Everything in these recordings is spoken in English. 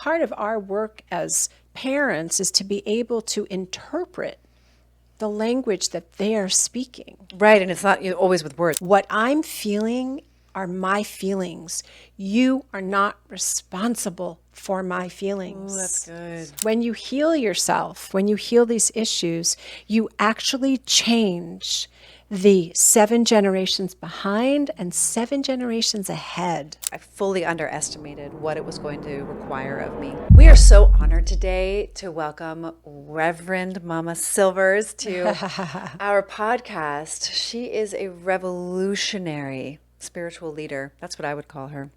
Part of our work as parents is to be able to interpret the language that they are speaking. Right, and it's not always with words. What I'm feeling are my feelings. You are not responsible for my feelings. Oh, that's good. When you heal yourself, when you heal these issues, you actually change the 7 generations behind and 7 generations ahead. I fully underestimated what it was going to require of me. We are so honored today to welcome Reverend Mama Silvers to our podcast. She is a revolutionary spiritual leader. That's what I would call her.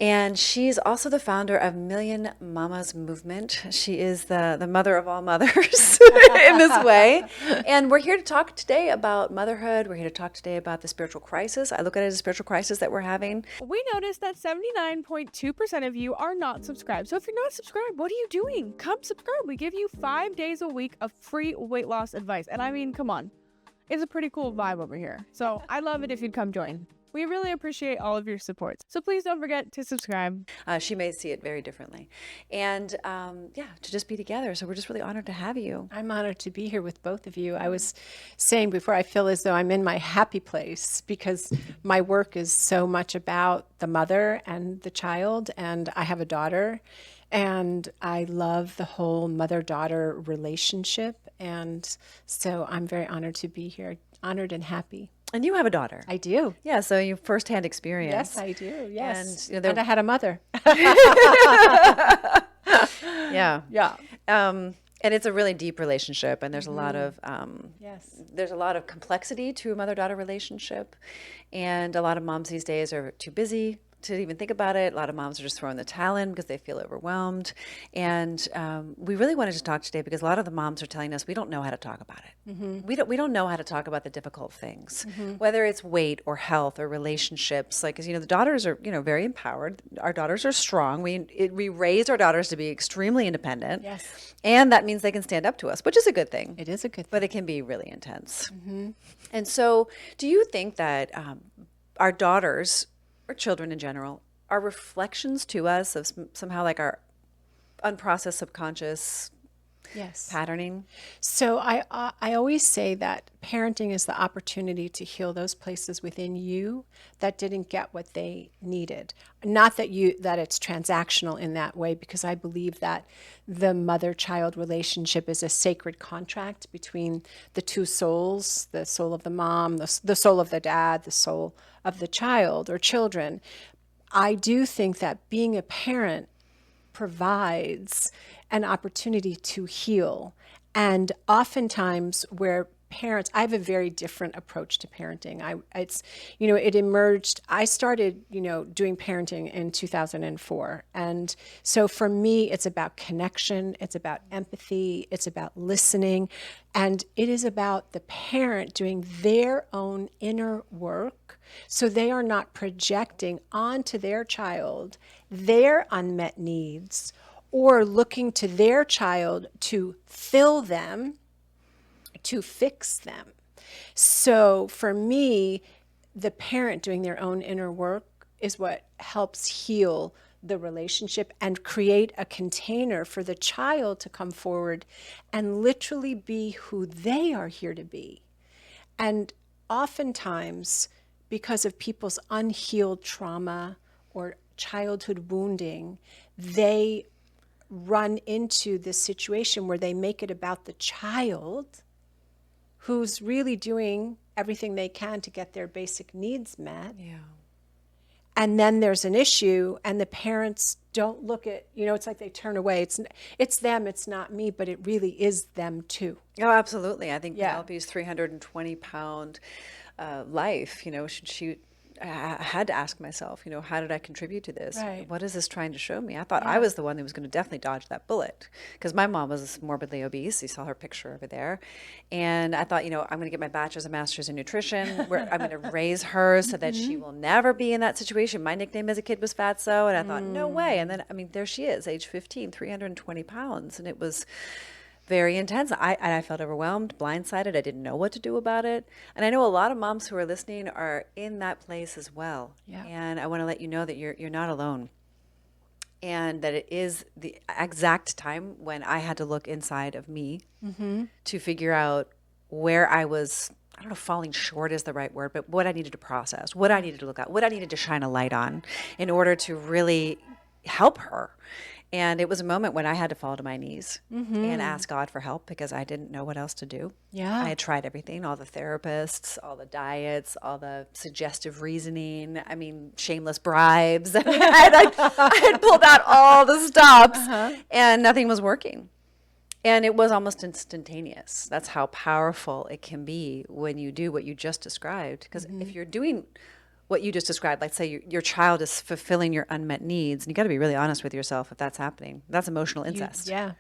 And she's also the founder of Million Mamas Movement. She is the mother of all mothers in this way. And we're here to talk today about motherhood. We're here to talk today about the spiritual crisis. I look at it as a spiritual crisis that we're having. We noticed that 79.2% of you are not subscribed. So if you're not subscribed, what are you doing? Come subscribe. We give you 5 days a week of free weight loss advice. And I mean, come on. It's a pretty cool vibe over here. So I'd love it if you'd come join. We really appreciate all of your support. So please don't forget to subscribe. She may see it very differently. And to just be together. So we're just really honored to have you. I'm honored to be here with both of you. I was saying before, I feel as though I'm in my happy place because my work is so much about the mother and the child, and I have a daughter, and I love the whole mother-daughter relationship. And so I'm very honored to be here, honored and happy. And you have a daughter. I do. Yeah, so you firsthand experience. Yes, I do. Yes. And, And I had a mother. Yeah. Yeah. And it's a really deep relationship, and there's a lot of Yes. there's a lot of complexity to a mother-daughter relationship, and a lot of moms these days are too busy to even think about it. A lot of moms are just throwing the towel in because they feel overwhelmed. And we really wanted to talk today because a lot of the moms are telling us we don't know how to talk about it. Mm-hmm. We don't know how to talk about the difficult things, Mm-hmm. whether it's weight or health or relationships. Like, 'cause, the daughters are, very empowered. Our daughters are strong. We raised our daughters to be extremely independent. Yes. And that means they can stand up to us, which is a good thing. It is a good thing. But it can be really intense. Mm-hmm. And so do you think that our daughters, or children in general, are reflections to us of somehow like our unprocessed subconscious Yes. patterning? So I always say that parenting is the opportunity to heal those places within you that didn't get what they needed. Not that it's transactional in that way, because I believe that the mother-child relationship is a sacred contract between the two souls, the soul of the mom, the soul of the dad, the soul of the child or children. I do think that being a parent provides an opportunity to heal. And oftentimes where parents, I have a very different approach to parenting. It emerged, I started, doing parenting in 2004. And so for me, it's about connection, it's about empathy, it's about listening, and it is about the parent doing their own inner work so they are not projecting onto their child their unmet needs or looking to their child to fill them, to fix them. So for me, the parent doing their own inner work is what helps heal the relationship and create a container for the child to come forward and literally be who they are here to be. And oftentimes, because of people's unhealed trauma or childhood wounding, they run into this situation where they make it about the child who's really doing everything they can to get their basic needs met. Yeah. And then there's an issue and the parents don't look at, it's like they turn away. It's them, it's not me, but it really is them too. Oh, absolutely. I think Yeah. Penelope's 320-pound life, I had to ask myself, how did I contribute to this? Right. What is this trying to show me? I thought I was the one that was going to definitely dodge that bullet because my mom was morbidly obese. You saw her picture over there. And I thought, I'm going to get my bachelor's and master's in nutrition. I'm going to raise her so that she will never be in that situation. My nickname as a kid was Fatso. And I thought, no way. And then, there she is, age 15, 320 pounds. And it was very intense. I felt overwhelmed, blindsided. I didn't know what to do about it. And I know a lot of moms who are listening are in that place as well. Yeah. And I want to let you know that you're not alone. and that it is the exact time when I had to look inside of me to figure out where I was, I don't know if falling short is the right word, but what I needed to process, what I needed to look at, what I needed to shine a light on in order to really help her. And it was a moment when I had to fall to my knees and ask God for help because I didn't know what else to do. Yeah. I had tried everything, all the therapists, all the diets, all the suggestive reasoning. I mean, shameless bribes. I mean, I had pulled out all the stops and nothing was working. And it was almost instantaneous. That's how powerful it can be when you do what you just described. Because if you're doing what you just described, like say your child is fulfilling your unmet needs, and you got to be really honest with yourself if that's happening. That's emotional incest. Yeah.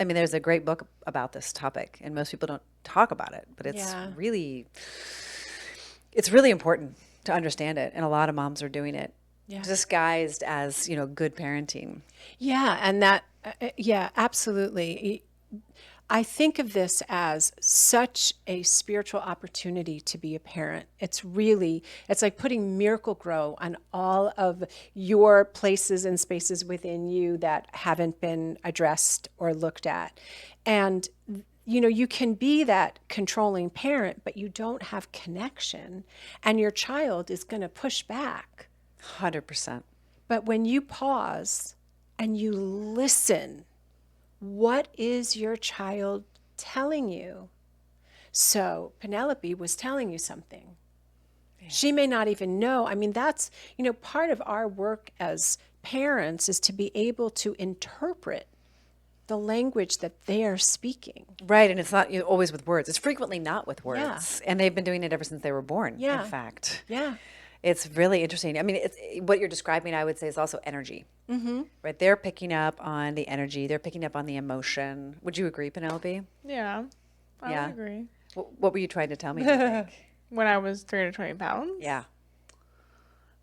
I mean, there's a great book about this topic, and most people don't talk about it, but it's Yeah. really important to understand it, and a lot of moms are doing it disguised as, good parenting. Yeah, and that, yeah, absolutely. I think of this as such a spiritual opportunity to be a parent. It's like putting Miracle Grow on all of your places and spaces within you that haven't been addressed or looked at. And you can be that controlling parent, but you don't have connection, and your child is going to push back. 100%. But when you pause and you listen, what is your child telling you? So Penelope was telling you something. Yeah. She may not even know. I mean, that's, part of our work as parents is to be able to interpret the language that they are speaking. Right, and it's not always with words. It's frequently not with words. Yeah. And they've been doing it ever since they were born, in fact. Yeah. It's really interesting. I mean, what you're describing, I would say, is also energy. Right? They're picking up on the energy. They're picking up on the emotion. Would you agree, Penelope? Yeah, I would agree. What were you trying to tell me, do you think? When I was 320 pounds? Yeah.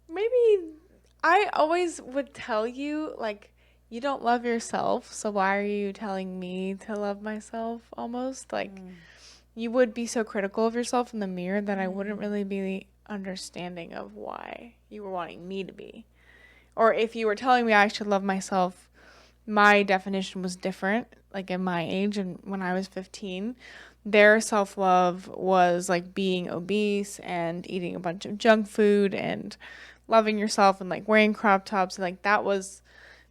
Maybe I always would tell you, like, you don't love yourself, so why are you telling me to love myself almost? Like, you would be so critical of yourself in the mirror that I wouldn't really be understanding of why you were wanting me to be. Or if you were telling me I should love myself, my definition was different, like in my age and when I was 15. Their self-love was like being obese and eating a bunch of junk food and loving yourself and like wearing crop tops. And like that was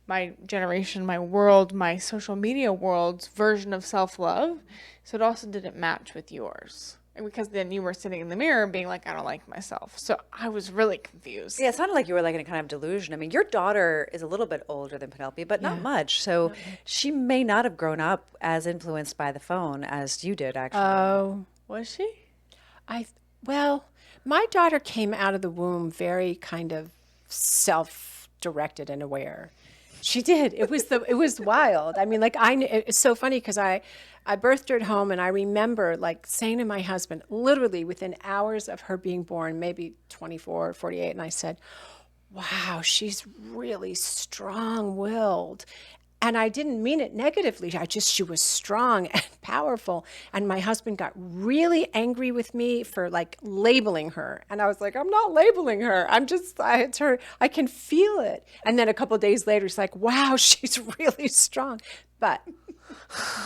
my generation, my world, my social media world's version of self-love. So it also didn't match with yours. And because then you were sitting in the mirror being like, I don't like myself. So I was really confused. Yeah, it sounded like you were like in a kind of delusion. I mean, your daughter is a little bit older than Penelope, but not much. So she may not have grown up as influenced by the phone as you did, actually. Oh. Was she? Well, my daughter came out of the womb very kind of self-directed and aware. She did. It was wild. I mean, like it's so funny because I birthed her at home, and I remember like saying to my husband, literally within hours of her being born, maybe 24 or 48, and I said, wow, she's really strong-willed. And I didn't mean it negatively. She was strong and powerful. And my husband got really angry with me for like labeling her. And I was like, I'm not labeling her. It's her. I can feel it. And then a couple of days later, he's like, wow, she's really strong. But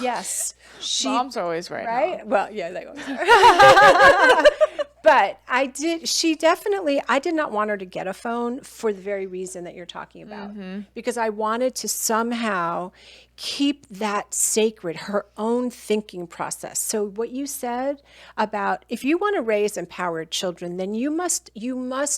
yes, Mom's always right. Right? Now. Well, yeah, they always are. But I did not want her to get a phone for the very reason that you're talking about. Because I wanted to somehow keep that sacred, her own thinking process. So what you said about if you want to raise empowered children, then you must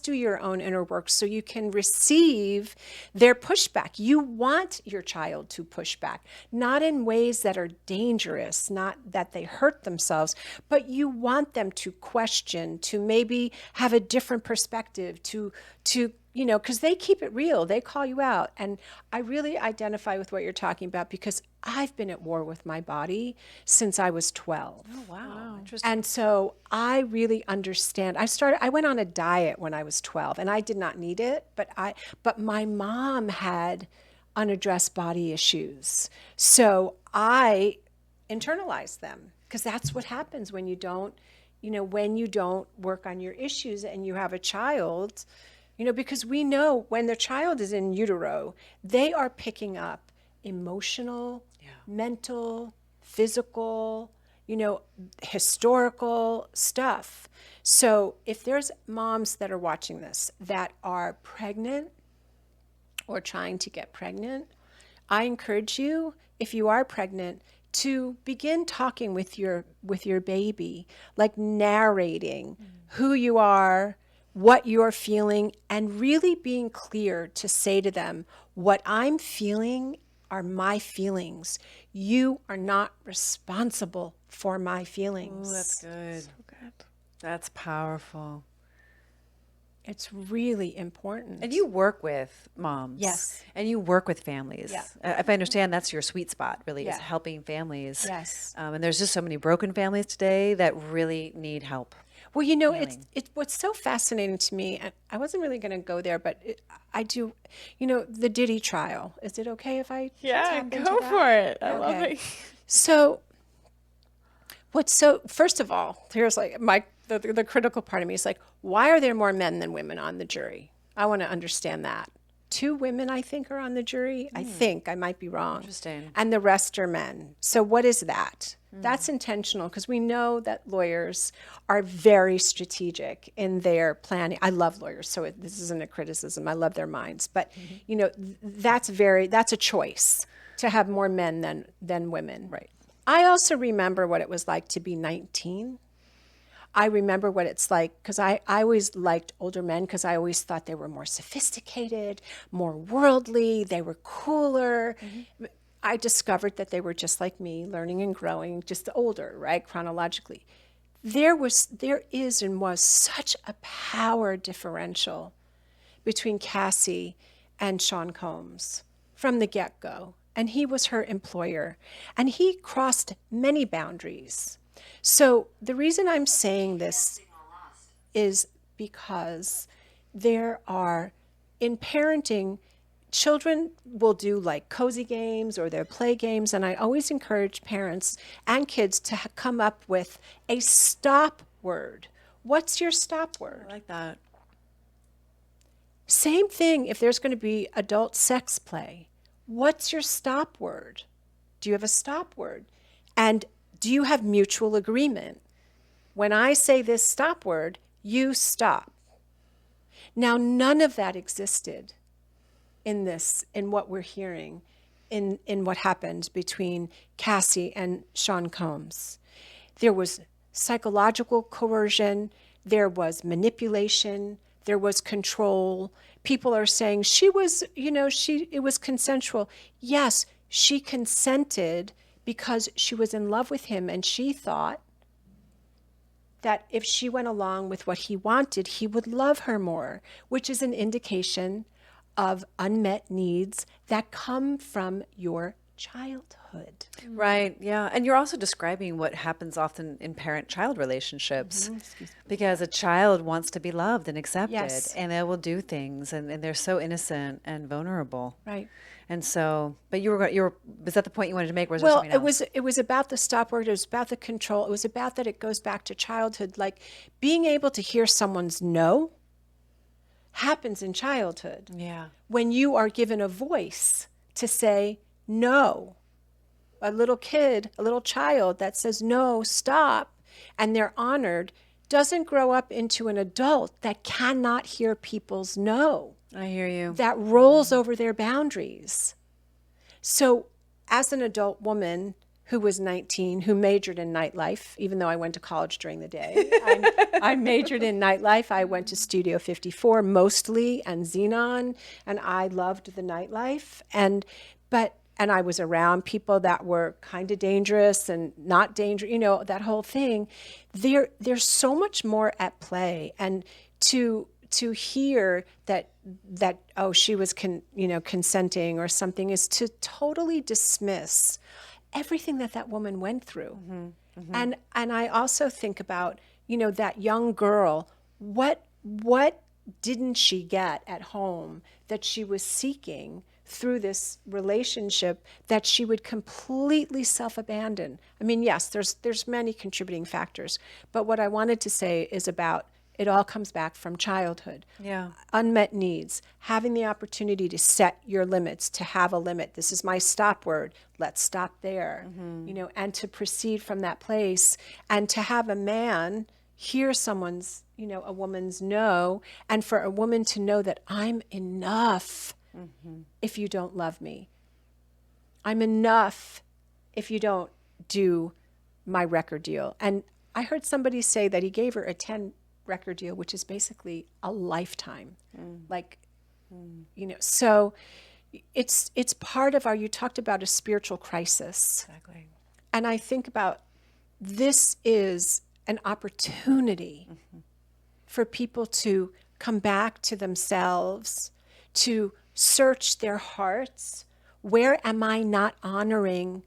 do your own inner work so you can receive their pushback. You want your child to push back, not in ways that are dangerous, not that they hurt themselves, but you want them to question, to maybe have a different perspective, to because they keep it real. They call you out. And I really identify with what you're talking about because I've been at war with my body since I was 12. Oh, wow. Interesting. And so I really understand. I went on a diet when I was 12, and I did not need it, but my mom had unaddressed body issues. So I internalized them because that's what happens when you don't work on your issues and you have a child. Because we know when the child is in utero, they are picking up emotional, mental, physical, historical stuff. So if there's moms that are watching this that are pregnant or trying to get pregnant, I encourage you, if you are pregnant, to begin talking with your baby, like narrating who you are, what you're feeling, and really being clear to say to them, what I'm feeling are my feelings. You are not responsible for my feelings. Ooh, that's good. So good. That's powerful. It's really important. And you work with moms. Yes. And you work with families. Yeah. If I understand, that's your sweet spot, really, Yeah. is helping families. Yes. And there's just so many broken families today that really need help. Well, it's what's so fascinating to me, and I wasn't really going to go there, but I do, the Diddy trial. Is it okay if I tap into go that? for it. I love it. So, first of all, here's like the critical part of me is like, why are there more men than women on the jury? I want to understand that. 2 women, I think, are on the jury. I think, I might be wrong. Interesting. And the rest are men. So what is that? That's intentional, because we know that lawyers are very strategic in their planning. I love lawyers, so this isn't a criticism. I love their minds. But, that's a choice to have more men than women. Right. I also remember what it was like to be 19. I remember what it's like, because I always liked older men, because I always thought they were more sophisticated, more worldly, they were cooler. I discovered that they were just like me, learning and growing, just older, right, chronologically. There is and was such a power differential between Cassie and Sean Combs from the get-go. And he was her employer. And he crossed many boundaries. So the reason I'm saying this is because there are, in parenting, children will do like cozy games or their play games. And I always encourage parents and kids to come up with a stop word. What's your stop word? I like that. Same thing if there's going to be adult sex play. What's your stop word? Do you have a stop word? And do you have mutual agreement? When I say this stop word, you stop. Now, none of that existed in what we're hearing, in what happened between Cassie and Sean Combs. There was psychological coercion, there was manipulation, there was control. People are saying it was consensual. Yes, she consented because she was in love with him, and she thought that if she went along with what he wanted, he would love her more, which is an indication of unmet needs that come from your childhood. Right, yeah. And you're also describing what happens often in parent-child relationships, because a child wants to be loved and accepted, Yes. and they will do things, and they're so innocent and vulnerable. Right. And so, but was that the point you wanted to make? Or was there Well, something else? it was about the stop word. It was about the control. It was about that it goes back to childhood. Like being able to hear someone's no happens in childhood. Yeah. When you are given a voice to say no. A little kid, a little child that says no, stop, and they're honored, doesn't grow up into an adult that cannot hear people's no. I hear you. That rolls over their boundaries. So as an adult woman who was 19, who majored in nightlife, even though I went to college during the day, I majored in nightlife. I went to Studio 54 mostly and Xenon, and I loved the nightlife. And I was around people that were kind of dangerous and not dangerous, that whole thing. There's so much more at play. And to hear that she was consenting or something is to totally dismiss everything that woman went through. And I also think about that young girl, what didn't she get at home that she was seeking through this relationship that she would completely self-abandon? I mean, yes, there's many contributing factors, but what I wanted to say is about it all comes back from childhood. Yeah. Unmet needs, having the opportunity to set your limits, to have a limit. This is my stop word. Let's stop there, and to proceed from that place, and to have a man hear someone's, a woman's no, and for a woman to know that I'm enough if you don't love me. I'm enough if you don't do my record deal. And I heard somebody say that he gave her a 10 record deal, which is basically a lifetime. So it's part of you talked about a spiritual crisis. Exactly. And I think about this is an opportunity for people to come back to themselves, to search their hearts. Where am I not honoring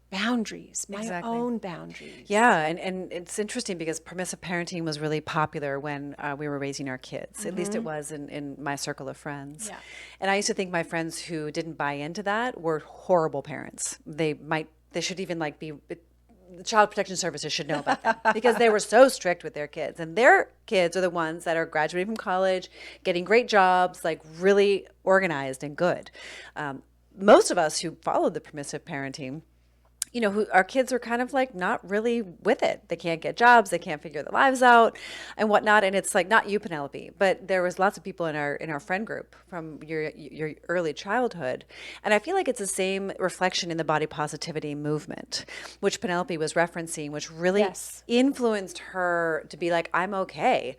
boundaries, my own boundaries? Yeah, and it's interesting because permissive parenting was really popular when we were raising our kids. At least it was in my circle of friends. Yeah. And I used to think my friends who didn't buy into that were horrible parents. They should even be, the Child Protection Services should know about them because they were so strict with their kids. And their kids are the ones that are graduating from college, getting great jobs, really organized and good. Most of us who followed the permissive parenting, who our kids are kind of not really with it. They can't get jobs, they can't figure their lives out and whatnot. And it's not you, Penelope, but there was lots of people in our friend group from your early childhood. And I feel like it's the same reflection in the body positivity movement, which Penelope was referencing, which really influenced her to be I'm okay.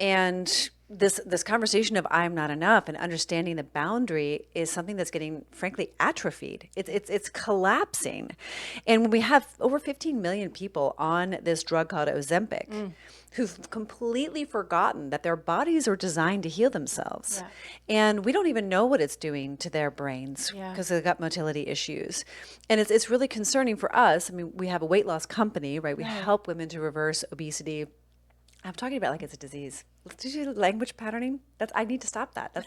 And this conversation of I'm not enough and understanding the boundary is something that's getting, frankly, atrophied. It's collapsing. And when we have over 15 million people on this drug called Ozempic, who've completely forgotten that their bodies are designed to heal themselves. Yeah. And we don't even know what it's doing to their brains because of the gut motility issues. And it's really concerning for us. I mean, we have a weight loss company, right? We help women to reverse obesity. I'm talking about it's a disease. Did you language patterning? I need to stop that.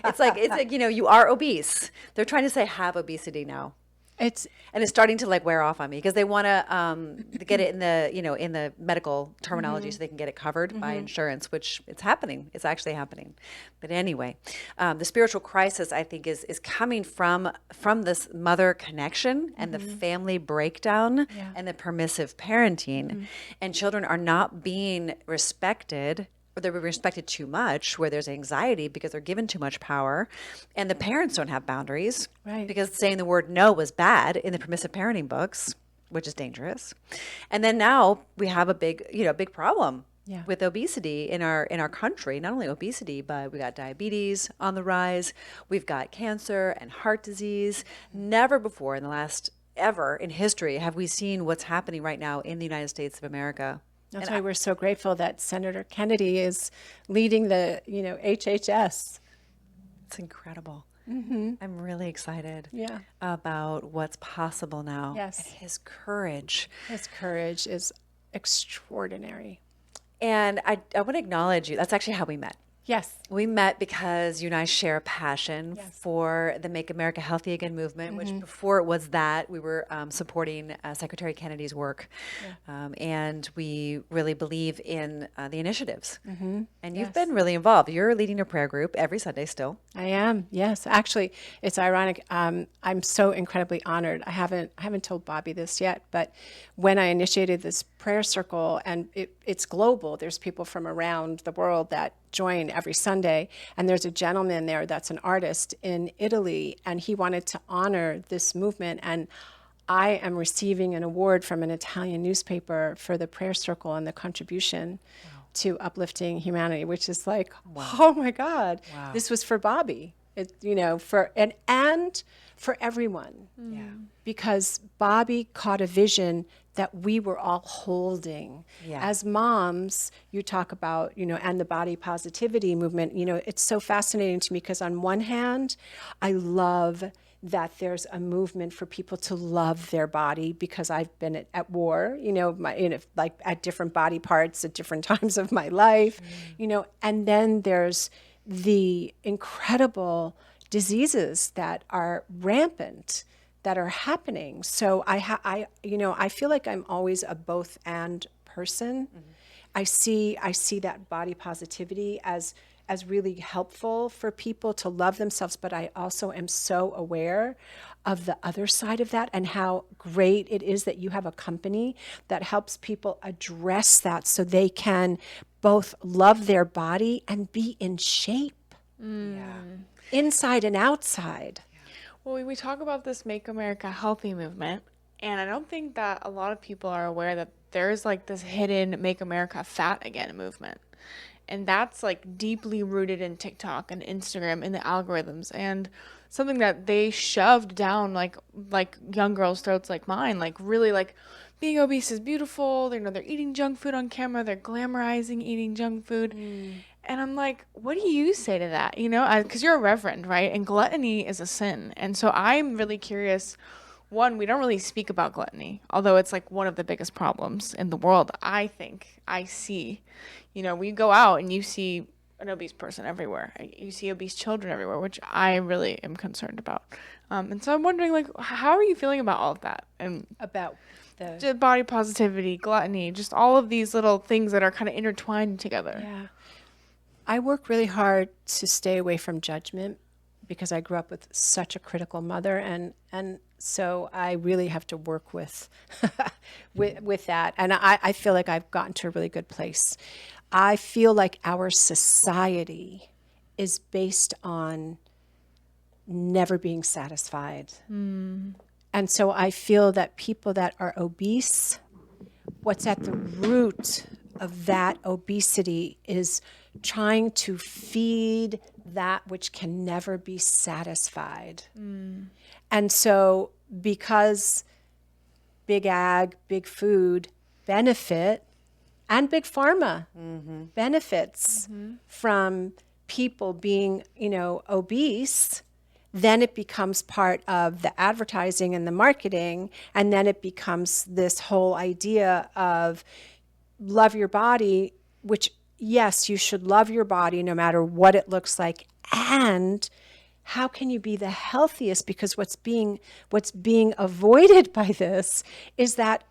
It's like you are obese. They're trying to say have obesity now. It's starting to wear off on me because they want to get it in the medical terminology so they can get it covered by insurance, which it's happening. It's actually happening. But anyway, the spiritual crisis I think is coming from this mother connection and the family breakdown and the permissive parenting, and children are not being respected. Or they're respected too much, where there's anxiety because they're given too much power, and the parents don't have boundaries because saying the word no was bad in the permissive parenting books, which is dangerous. And then now we have a big problem with obesity in our country. Not only obesity, but we got diabetes on the rise. We've got cancer and heart disease. Never before in the last ever in history have we seen what's happening right now in the United States of America. That's why we're so grateful that Senator Kennedy is leading the, HHS. It's incredible. I'm really excited about what's possible now. Yes. And his courage. His courage is extraordinary. And I want to acknowledge you. That's actually how we met. Yes. We met because you and I share a passion for the Make America Healthy Again movement, which before it was that, we were supporting Secretary Kennedy's work. And we really believe in the initiatives. And you've been really involved. You're leading a prayer group every Sunday still. I am, yes. Actually, it's ironic. I'm so incredibly honored. I haven't told Bobby this yet, but when I initiated this prayer circle, and it's global, there's people from around the world that join every Sunday, and there's a gentleman there that's an artist in Italy, and he wanted to honor this movement, and I am receiving an award from an Italian newspaper for the prayer circle and the contribution to uplifting humanity, which is oh my God, this was for Bobby, for everyone, because Bobby caught a vision that we were all holding. As moms, you talk about, and the body positivity movement, it's so fascinating to me because on one hand, I love that there's a movement for people to love their body because I've been at war, at different body parts at different times of my life, and then there's the incredible diseases that are rampant, that are happening. So I feel like I'm always a both and person. I see that body positivity as really helpful for people to love themselves, but I also am so aware of the other side of that and how great it is that you have a company that helps people address that so they can both love their body and be in shape, inside and outside. Well, we talk about this Make America Healthy movement, and I don't think that a lot of people are aware that there's like this hidden Make America Fat Again movement. And that's like deeply rooted in TikTok and Instagram in the algorithms, and something that they shoved down like young girls' throats like mine, like really like being obese is beautiful. They're eating junk food on camera. They're glamorizing eating junk food. And I'm like, what do you say to that? Because you're a reverend, right? And gluttony is a sin. And so I'm really curious. One, we don't really speak about gluttony, although it's like one of the biggest problems in the world, I think. I see. We go out and you see an obese person everywhere. You see obese children everywhere, which I really am concerned about. And so I'm wondering, like, how are you feeling about all of that? And About the body positivity, gluttony, just all of these little things that are kind of intertwined together. Yeah. I work really hard to stay away from judgment because I grew up with such a critical mother, and so I really have to work with with that. And I feel like I've gotten to a really good place. I feel like our society is based on never being satisfied. And so I feel that people that are obese, what's at the root of that obesity is trying to feed that which can never be satisfied. And so because big ag, big food benefit, and big pharma benefits from people being, obese, then it becomes part of the advertising and the marketing. And then it becomes this whole idea of love your body, which, yes, you should love your body no matter what it looks like. And how can you be the healthiest? Because what's being avoided by this is that,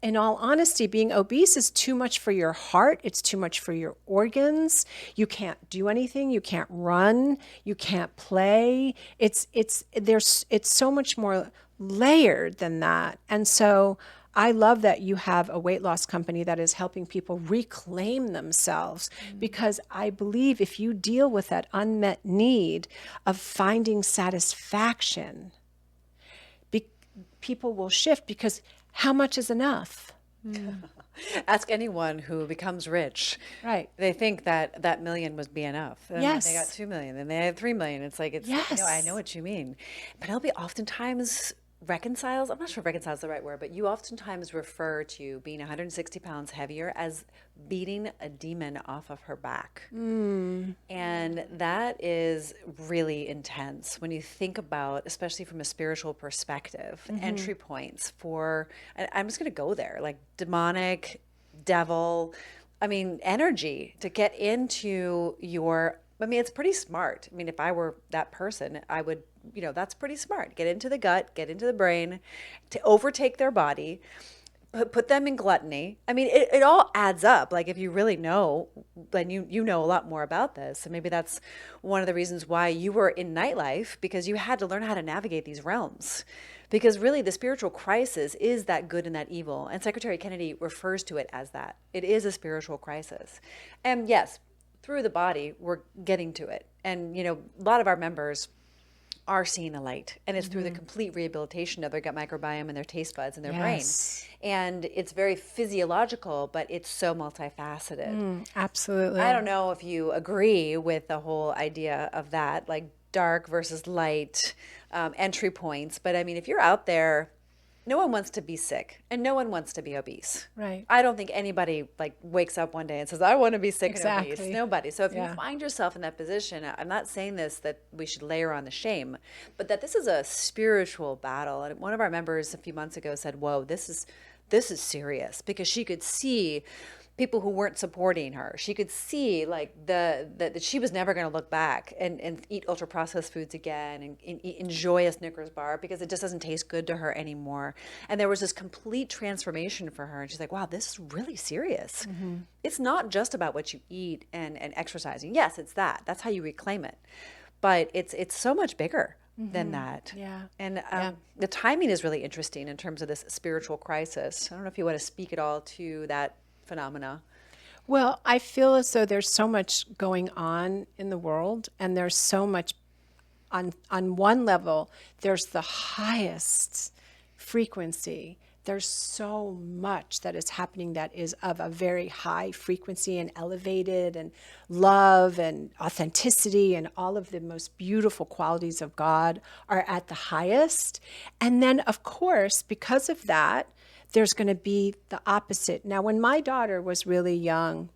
in all honesty, being obese is too much for your heart. It's too much for your organs. You can't do anything. You can't run. You can't play. It's so much more layered than that. And so I love that you have a weight loss company that is helping people reclaim themselves, because I believe if you deal with that unmet need of finding satisfaction, people will shift, because how much is enough? Ask anyone who becomes rich. Right. They think that million would be enough. And Yes. They got 2 million, then they had 3 million. It's like, Yes. I know what you mean. Penelope oftentimes reconciles, I'm not sure if reconciles is the right word, but you oftentimes refer to being 160 pounds heavier as beating a demon off of her back. And that is really intense when you think about, especially from a spiritual perspective, entry points for, I'm just going to go there, like demonic, devil, energy to get into your, it's pretty smart. If I were that person, I would, that's pretty smart. Get into the gut, get into the brain, to overtake their body, put them in gluttony. It all adds up. Like, if you really know, then you know a lot more about this. And maybe that's one of the reasons why you were in nightlife, because you had to learn how to navigate these realms. Because really the spiritual crisis is that good and that evil. And Secretary Kennedy refers to it as that. It is a spiritual crisis. And yes, through the body, we're getting to it. And, a lot of our members are seeing a light, and it's through the complete rehabilitation of their gut microbiome and their taste buds and their brain. And it's very physiological, but it's so multifaceted. Absolutely. I don't know if you agree with the whole idea of that, like dark versus light entry points. But if you're out there, no one wants to be sick, and no one wants to be obese. Right. I don't think anybody wakes up one day and says, I want to be sick and obese. Nobody. So if you find yourself in that position, I'm not saying this that we should layer on the shame, but that this is a spiritual battle. And one of our members a few months ago said, whoa, this is serious, because she could see people who weren't supporting her. She could see like that she was never going to look back and eat ultra processed foods again and enjoy a Snickers bar because it just doesn't taste good to her anymore. And there was this complete transformation for her. And she's like, wow, this is really serious. It's not just about what you eat and exercising. Yes, it's that. That's how you reclaim it. But it's so much bigger than that. Yeah. And the timing is really interesting in terms of this spiritual crisis. I don't know if you want to speak at all to that phenomena. Well, I feel as though there's so much going on in the world, and there's so much on one level, there's the highest frequency. There's so much that is happening that is of a very high frequency and elevated, and love and authenticity and all of the most beautiful qualities of God are at the highest. And then, of course, because of that, there's going to be the opposite. Now, when my daughter was really young,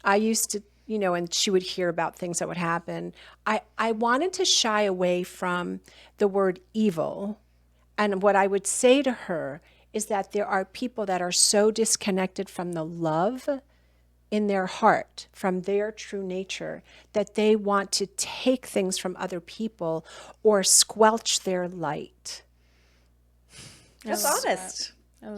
I used to, and she would hear about things that would happen. I wanted to shy away from the word evil. And what I would say to her is that there are people that are so disconnected from the love in their heart, from their true nature, that they want to take things from other people or squelch their light. That's honest.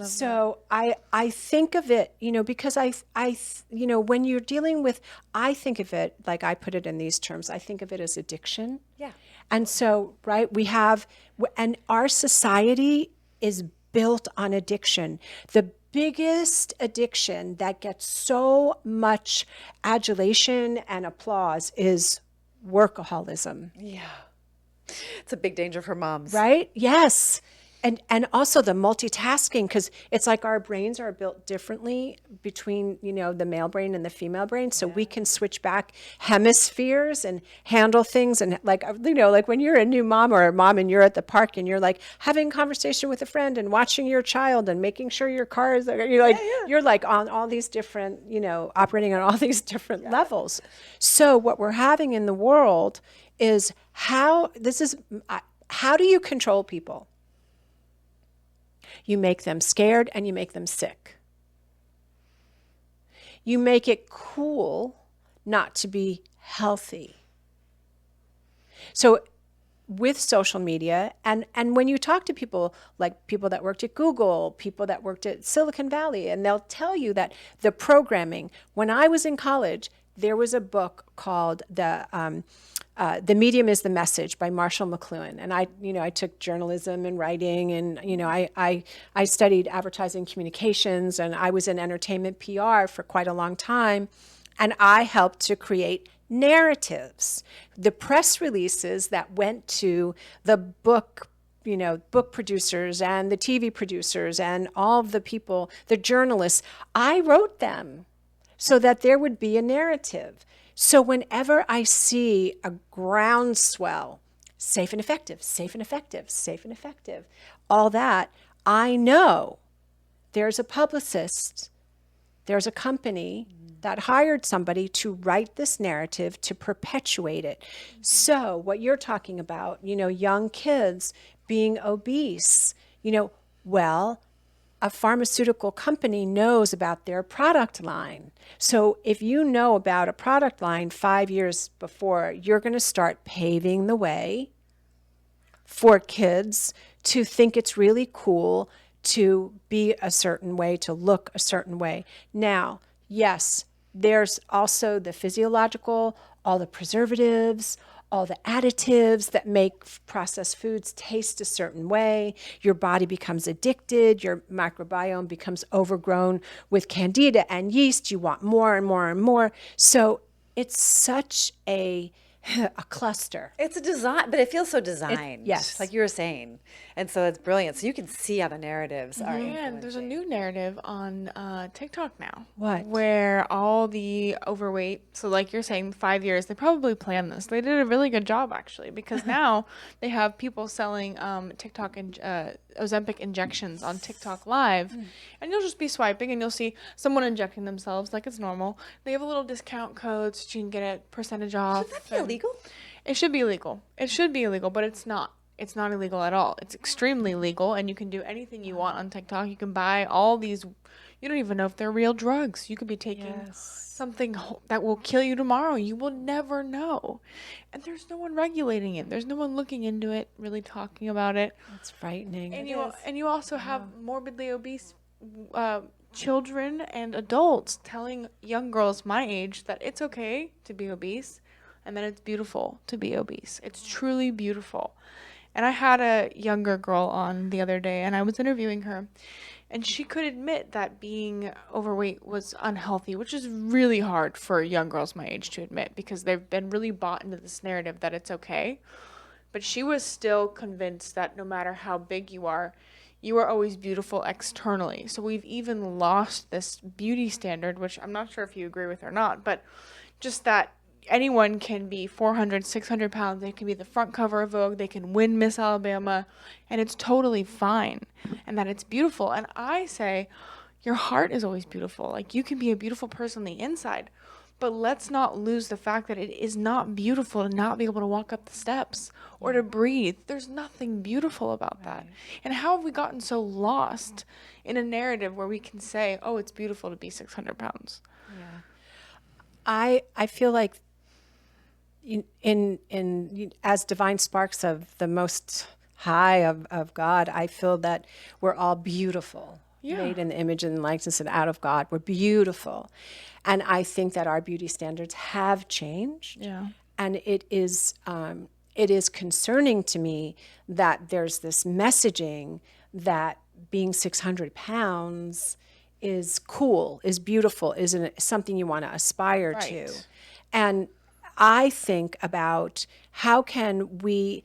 So I think of it, because when you're dealing with, I think of it, like I put it in these terms, I think of it as addiction. Yeah. And so, right, and our society is built on addiction. The biggest addiction that gets so much adulation and applause is workaholism. Yeah. It's a big danger for moms. Right? Yes. And also the multitasking, because it's like our brains are built differently between, the male brain and the female brain. So we can switch back hemispheres and handle things. And like when you're a new mom or a mom and you're at the park and you're like having a conversation with a friend and watching your child and making sure your car is, you're like on all these different, operating on all these different levels. So what we're having in the world is how do you control people? You make them scared and you make them sick. You make it cool not to be healthy. So with social media, and when you talk to people, like people that worked at Google, people that worked at Silicon Valley, and they'll tell you that the programming, when I was in college, there was a book called The Medium is the Message by Marshall McLuhan. And I took journalism and writing, and, I studied advertising communications, and I was in entertainment PR for quite a long time. And I helped to create narratives, the press releases that went to the book producers and the TV producers and all of the people, the journalists. I wrote them so that there would be a narrative. So whenever I see a groundswell, safe and effective, safe and effective, safe and effective, all that, I know there's a publicist, there's a company that hired somebody to write this narrative to perpetuate it. So what you're talking about, young kids being obese, a pharmaceutical company knows about their product line. So if you know about a product line 5 years before, you're going to start paving the way for kids to think it's really cool to be a certain way, to look a certain way. Now, yes, there's also the physiological, all the preservatives, all the additives that make processed foods taste a certain way. Your body becomes addicted. Your microbiome becomes overgrown with candida and yeast. You want more and more and more. So it's such a cluster. It's a design, but it feels so designed. Yes. Like you were saying. And so it's brilliant. So you can see how the narratives are. And there's a new narrative on TikTok now. What? Where all the overweight, so like you're saying, 5 years, they probably planned this. They did a really good job, actually, because now they have people selling TikTok and Ozempic injections on TikTok Live. And you'll just be swiping and you'll see someone injecting themselves like it's normal. They have a little discount code so you can get a percentage off. Should that be illegal? It should be illegal. It should be illegal, but it's not. It's not illegal at all. It's extremely legal, and you can do anything you want on TikTok. You can buy all these, You don't even know if they're real drugs. You could be taking something that will kill you tomorrow. You will never know. And there's no one regulating it. There's no one looking into it, really talking about it. That's frightening. And you also have morbidly obese children and adults telling young girls my age that it's okay to be obese and that it's beautiful to be obese. It's truly beautiful. And I had a younger girl on the other day, and I was interviewing her, and she could admit that being overweight was unhealthy, which is really hard for young girls my age to admit because they've been really bought into this narrative that it's okay. But she was still convinced that no matter how big you are always beautiful externally. So we've even lost this beauty standard, which I'm not sure if you agree with or not, but just that anyone can be 400, 600 pounds. They can be the front cover of Vogue. They can win Miss Alabama, and it's totally fine, and that it's beautiful. And I say, your heart is always beautiful. Like, you can be a beautiful person on the inside, but let's not lose the fact that it is not beautiful to not be able to walk up the steps or to breathe. There's nothing beautiful about that. And how have we gotten so lost in a narrative where we can say, oh, it's beautiful to be 600 pounds? Yeah. I feel like in as divine sparks of the most high of God, I feel that we're all beautiful, made in the image and likeness and out of God. We're beautiful. And I think that our beauty standards have changed. Yeah. And it is concerning to me that there's this messaging that being 600 pounds is cool, is beautiful, isn't something you want to aspire to. And I think about how can we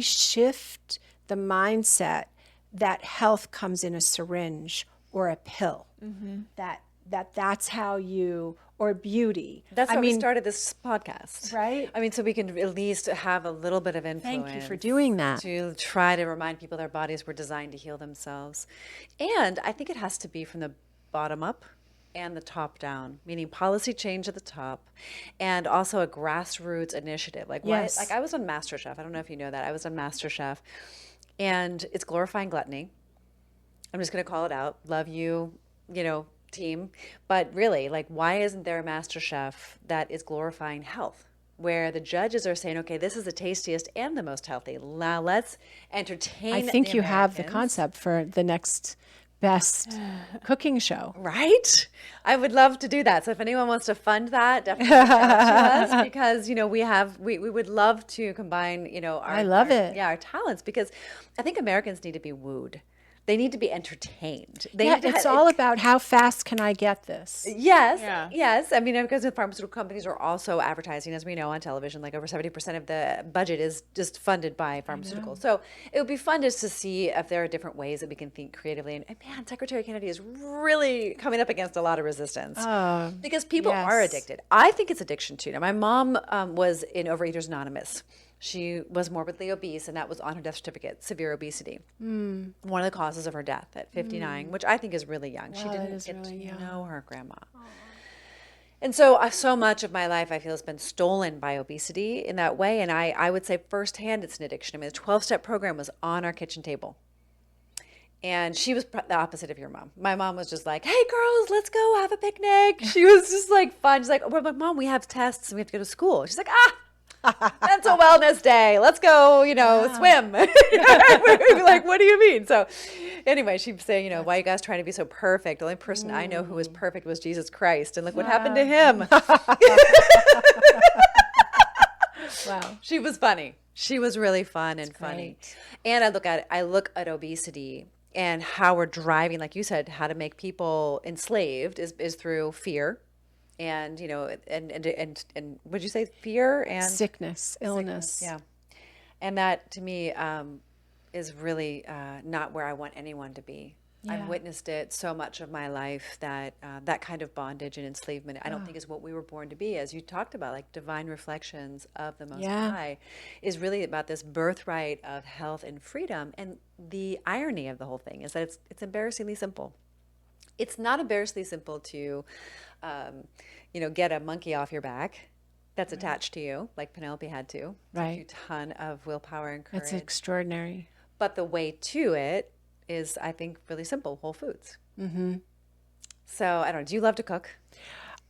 shift the mindset that health comes in a syringe or a pill. That's how you, or beauty. That's why we started this podcast. Right? I mean, so we can at least have a little bit of influence. Thank you for doing that. To try to remind people their bodies were designed to heal themselves. And I think it has to be from the bottom up and the top down, meaning policy change at the top and also a grassroots initiative. Like, like I was on MasterChef. I don't know if you know that. I was on MasterChef, and it's glorifying gluttony. I'm just going to call it out. Love you, team. But really, like, why isn't there a MasterChef that is glorifying health, where the judges are saying, okay, this is the tastiest and the most healthy. Now let's entertain I think the you have the Americans. concept for the next best cooking show. Right? I would love to do that. So if anyone wants to fund that, definitely reach out to us because, we would love to combine, our talents, because I think Americans need to be wooed. They need to be entertained. It's all about how fast can I get this? Yes. I mean, because the pharmaceutical companies are also advertising, as we know, on television. Like over 70% of the budget is just funded by pharmaceuticals. So it would be fun just to see if there are different ways that we can think creatively. And man, Secretary Kennedy is really coming up against a lot of resistance because people are addicted. I think it's addiction too. Now, my mom was in Overeaters Anonymous. She was morbidly obese, and that was on her death certificate, severe obesity. One of the causes of her death at 59, which I think is really young. She didn't get to know her grandma. And so much of my life, I feel, has been stolen by obesity in that way. And I would say firsthand it's an addiction. I mean, the 12-step program was on our kitchen table. And she was the opposite of your mom. My mom was just like, hey, girls, let's go have a picnic. She was just like fun. She's like, we're like, Mom, we have tests and we have to go to school. She's like, mental wellness day. Let's go, swim. We'd be like, what do you mean? So anyway, she'd say, why are you guys trying to be so perfect? The only person I know who was perfect was Jesus Christ. And look what happened to him. Wow. She was funny. She was really fun and funny. And I look at obesity and how we're driving, like you said, how to make people enslaved is through fear. And and would you say fear and sickness, illness? Yeah, and that to me is really not where I want anyone to be. Yeah. I've witnessed it so much of my life that that kind of bondage and enslavement I don't think is what we were born to be. As you talked about, like divine reflections of the Most High, is really about this birthright of health and freedom. And the irony of the whole thing is that it's embarrassingly simple. It's not embarrassingly simple to get a monkey off your back that's attached to you, like Penelope had to. Right. A ton of willpower and courage. That's extraordinary. But the way to it is, I think, really simple: Whole Foods. So I don't know. Do you love to cook?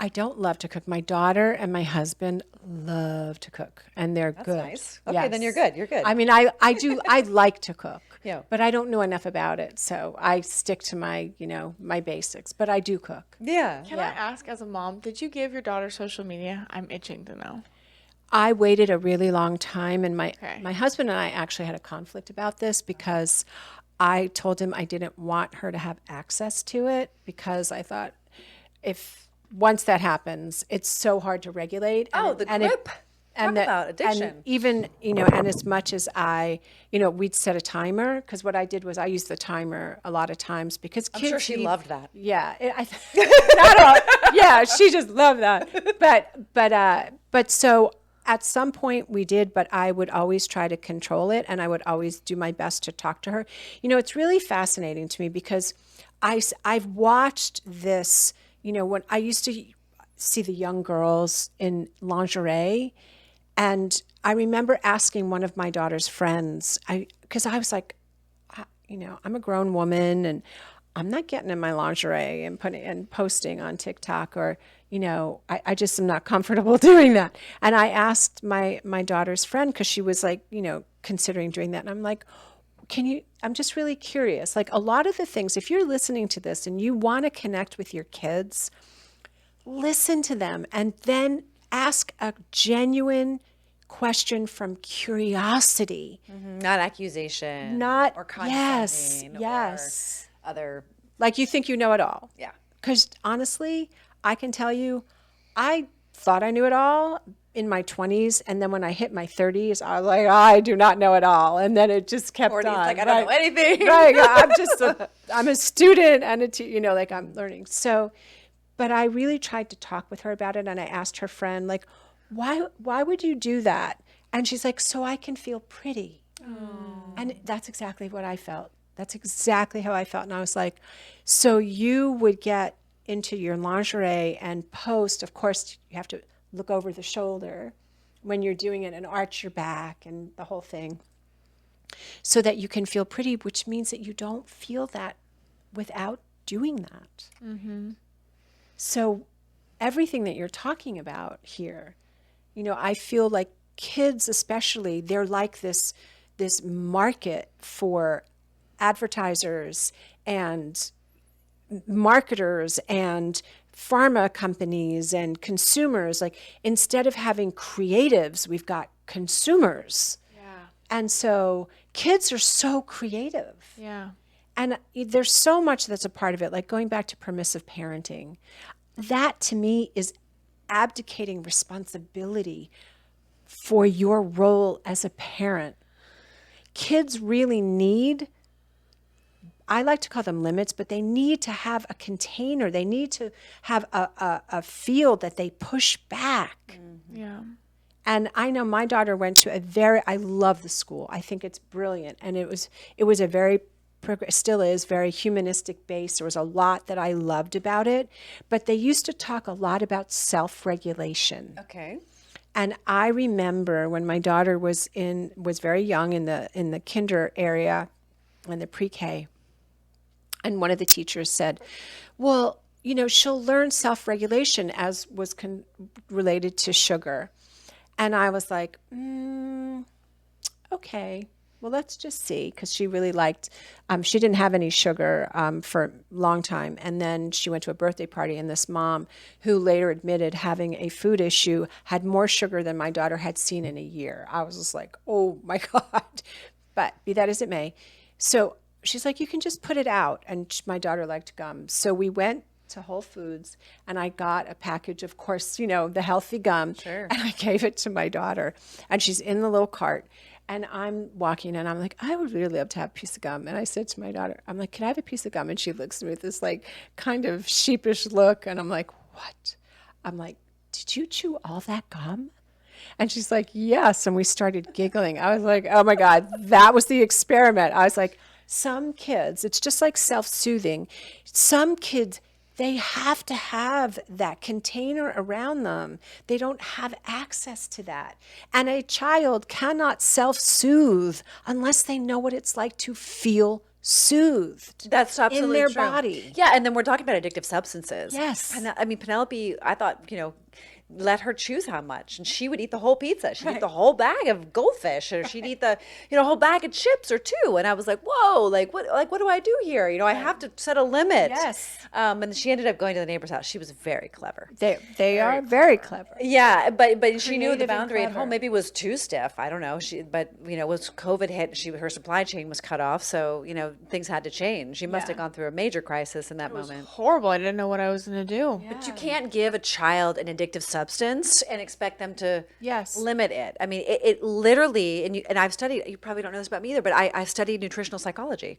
I don't love to cook. My daughter and my husband love to cook, and they're That's good. nice. Okay, then you're good. You're good. I mean, I do. I like to cook, Yeah. but I don't know enough about it, so I stick to my, my basics. But I do cook. Yeah. Can I ask, as a mom, did you give your daughter social media? I'm itching to know. I waited a really long time, and my Okay. my husband and I actually had a conflict about this because I told him I didn't want her to have access to it because I thought if once that happens, it's so hard to regulate. Oh, the grip. Talk about addiction. And even, and as much as we'd set a timer, because what I did was I used the timer a lot of times because kids. I'm sure she need- loved that. Yeah, not all. Yeah, she just loved that. But so at some point we did, but I would always try to control it, and I would always do my best to talk to her. It's really fascinating to me because I've watched this. When I used to see the young girls in lingerie, and I remember asking one of my daughter's friends, because I was like, I'm a grown woman and I'm not getting in my lingerie and posting on TikTok, or, I just am not comfortable doing that. And I asked my daughter's friend, because she was like, considering doing that. And I'm like, I'm just really curious. Like, a lot of the things, if you're listening to this and you want to connect with your kids, listen to them and then ask a genuine question from curiosity. Not accusation. Not, or yes, condescending. yes. Or other. Like you think you know it all. Yeah. Because honestly, I can tell you, I thought I knew it all in my 20s, and then when I hit my 30s, I was like, I do not know it all, and then it just kept 40s, on. like, I don't know anything. Right, I'm a student and like I'm learning. So, but I really tried to talk with her about it, and I asked her friend, like, why would you do that? And she's like, so I can feel pretty. And that's exactly what I felt. That's exactly how I felt. And I was like, so you would get into your lingerie and post, of course, you have to look over the shoulder when you're doing it and arch your back and the whole thing so that you can feel pretty, which means that you don't feel that without doing that. Mm-hmm. So everything that you're talking about here, I feel like kids especially, they're like this market for advertisers and marketers and pharma companies and consumers. Like, instead of having creatives, we've got consumers. Yeah. And so kids are so creative. Yeah. And there's so much that's a part of it, like going back to permissive parenting. That to me is abdicating responsibility for your role as a parent. Kids really need, I like to call them limits, but they need to have a container. They need to have a field that they push back. Yeah. And I know my daughter went to I love the school. I think it's brilliant. And it was a very, still is, very humanistic base. There was a lot that I loved about it. But they used to talk a lot about self-regulation. Okay. And I remember when my daughter was very young in the kinder area, in the pre-K, and one of the teachers said, well, she'll learn self-regulation as was related to sugar. And I was like, okay, well, let's just see, because she really liked, she didn't have any sugar for a long time. And then she went to a birthday party, and this mom, who later admitted having a food issue, had more sugar than my daughter had seen in a year. I was just like, oh my God. But be that as it may. So she's like, you can just put it out. And my daughter liked gum. So we went to Whole Foods, and I got a package, of course, the healthy gum. Sure. And I gave it to my daughter, and she's in the little cart. And I'm walking, and I'm like, I would really love to have a piece of gum. And I said to my daughter, I'm like, can I have a piece of gum? And she looks at me with this like kind of sheepish look. And I'm like, what? I'm like, did you chew all that gum? And she's like, yes. And we started giggling. I was like, oh my God, that was the experiment. I was like, some kids, it's just like self-soothing. Some kids, they have to have that container around them. They don't have access to that. And a child cannot self-soothe unless they know what it's like to feel soothed That's in absolutely their true. body. Yeah, and then we're talking about addictive substances. Yes. I mean, Penelope, I thought, let her choose how much, and she would eat the whole pizza. She'd eat the whole bag of goldfish, or she'd eat the, whole bag of chips or two. And I was like, whoa, what do I do here? I have to set a limit. Yes. And she ended up going to the neighbor's house. She was very clever. They are very clever. Yeah, but she knew the Creative and boundary at clever. home maybe was too stiff. I don't know. Was COVID hit, her supply chain was cut off, so things had to change. She must have gone through a major crisis in that moment. Horrible. I didn't know what I was going to do. But you can't give a child an addictive substance and expect them to limit it. I mean, it literally, and I've studied. You probably don't know this about me either, but I studied nutritional psychology.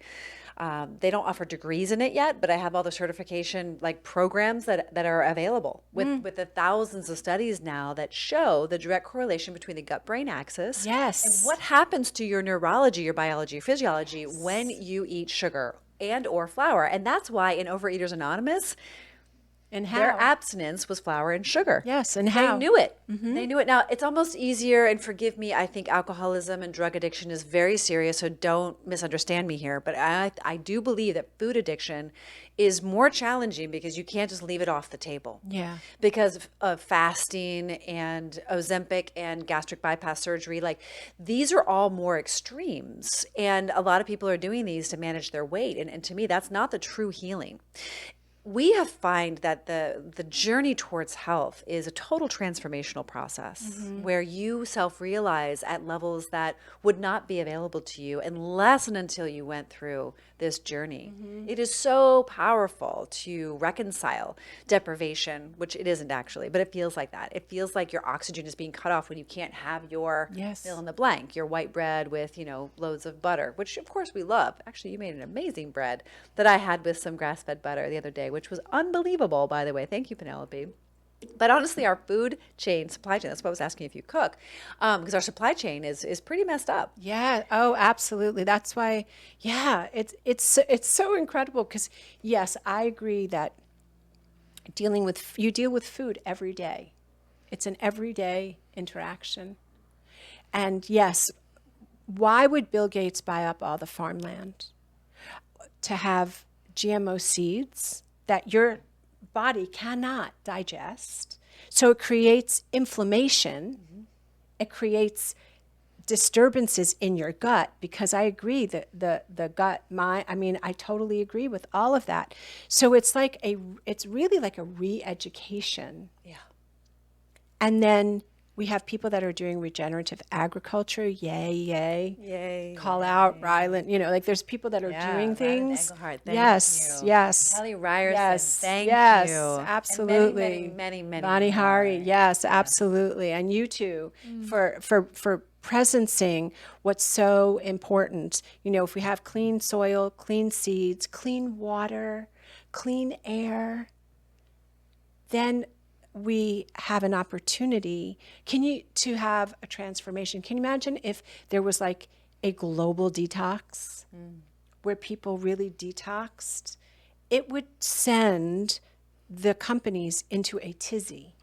They don't offer degrees in it yet, but I have all the certification programs that are available with the thousands of studies now that show the direct correlation between the gut-brain axis and what happens to your neurology, your biology, your physiology when you eat sugar and or flour. And that's why in Overeaters Anonymous, And how? their abstinence was flour and sugar. Yes, and how? They knew it. They knew it. Now, it's almost easier, and forgive me, I think alcoholism and drug addiction is very serious, so don't misunderstand me here. But I do believe that food addiction is more challenging because you can't just leave it off the table. Yeah. Because of fasting and Ozempic and gastric bypass surgery, these are all more extremes. And a lot of people are doing these to manage their weight. And to me, that's not the true healing. We have find that the journey towards health is a total transformational process where you self-realize at levels that would not be available to you unless and until you went through this journey. It is so powerful to reconcile deprivation, which it isn't actually, but it feels like that. It feels like your oxygen is being cut off when you can't have your fill in the blank, your white bread with, loads of butter, which of course we love. Actually, you made an amazing bread that I had with some grass-fed butter the other day, which was unbelievable, by the way. Thank you, Penelope. But honestly, our food chain, supply chain, that's what I was asking if you cook, because our supply chain is pretty messed up. Yeah. Oh, absolutely. That's why. Yeah. It's so incredible because yes, I agree that you deal with food every day. It's an everyday interaction. And yes, why would Bill Gates buy up all the farmland? To have GMO seeds that your body cannot digest. So it creates inflammation. It creates disturbances in your gut because I agree that the gut, I totally agree with all of that. So it's really like a re-education. Yeah. And then we have people that are doing regenerative agriculture. Yay, yay. Yay. Call out Ryland. There's people that are doing things. Thank yes, you. yes. Kelly Ryerson, Yes, thank yes, you. absolutely. And many Bonnie more. Hari, yes, absolutely. And you too for presencing what's so important. If we have clean soil, clean seeds, clean water, clean air, then we have an opportunity to have a transformation. Can you imagine if there was like a global detox where people really detoxed? It would send the companies into a tizzy.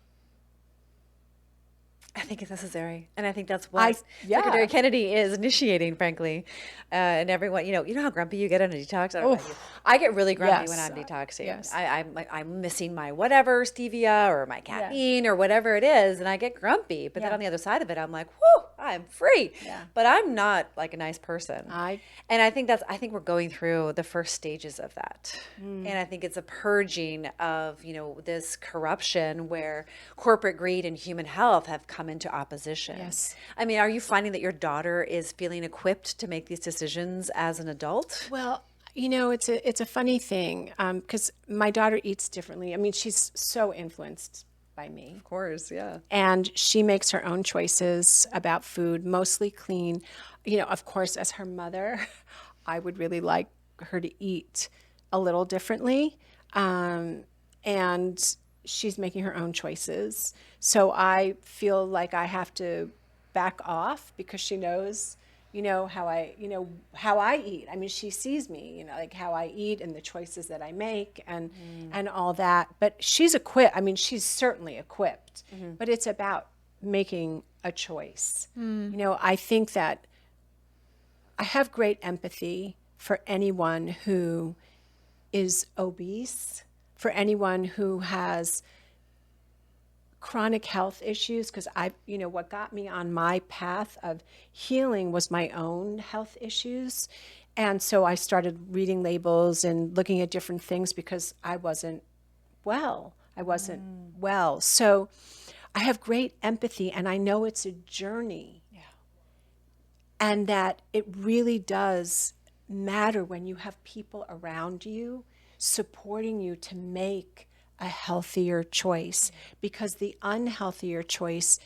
I think it's necessary, and I think that's what Secretary Kennedy is initiating, frankly. And everyone, you know how grumpy you get on a detox. I don't know about you. I get really grumpy when I'm detoxing. Yes. I'm missing my whatever stevia or my caffeine or whatever it is, and I get grumpy. But then on the other side of it, I'm like, whoo, I'm free. Yeah. But I'm not like a nice person. And I think we're going through the first stages of that. And I think it's a purging of this corruption where corporate greed and human health have come into opposition. Yes. I mean, are you finding that your daughter is feeling equipped to make these decisions as an adult? Well, it's a funny thing because my daughter eats differently. I mean, she's so influenced by me. Of course, yeah. And she makes her own choices about food, mostly clean. Of course, as her mother, I would really like her to eat a little differently. And she's making her own choices. So I feel like I have to back off because she knows, how I eat. I mean, she sees me, like how I eat and the choices that I make and all that. But she's equipped. I mean, she's certainly equipped, but it's about making a choice. I think that I have great empathy for anyone who is obese, for anyone who has chronic health issues, because what got me on my path of healing was my own health issues. And so I started reading labels and looking at different things because I wasn't well. So I have great empathy, and I know it's a journey. Yeah. And that it really does matter when you have people around you supporting you to make a healthier choice, because the unhealthier choice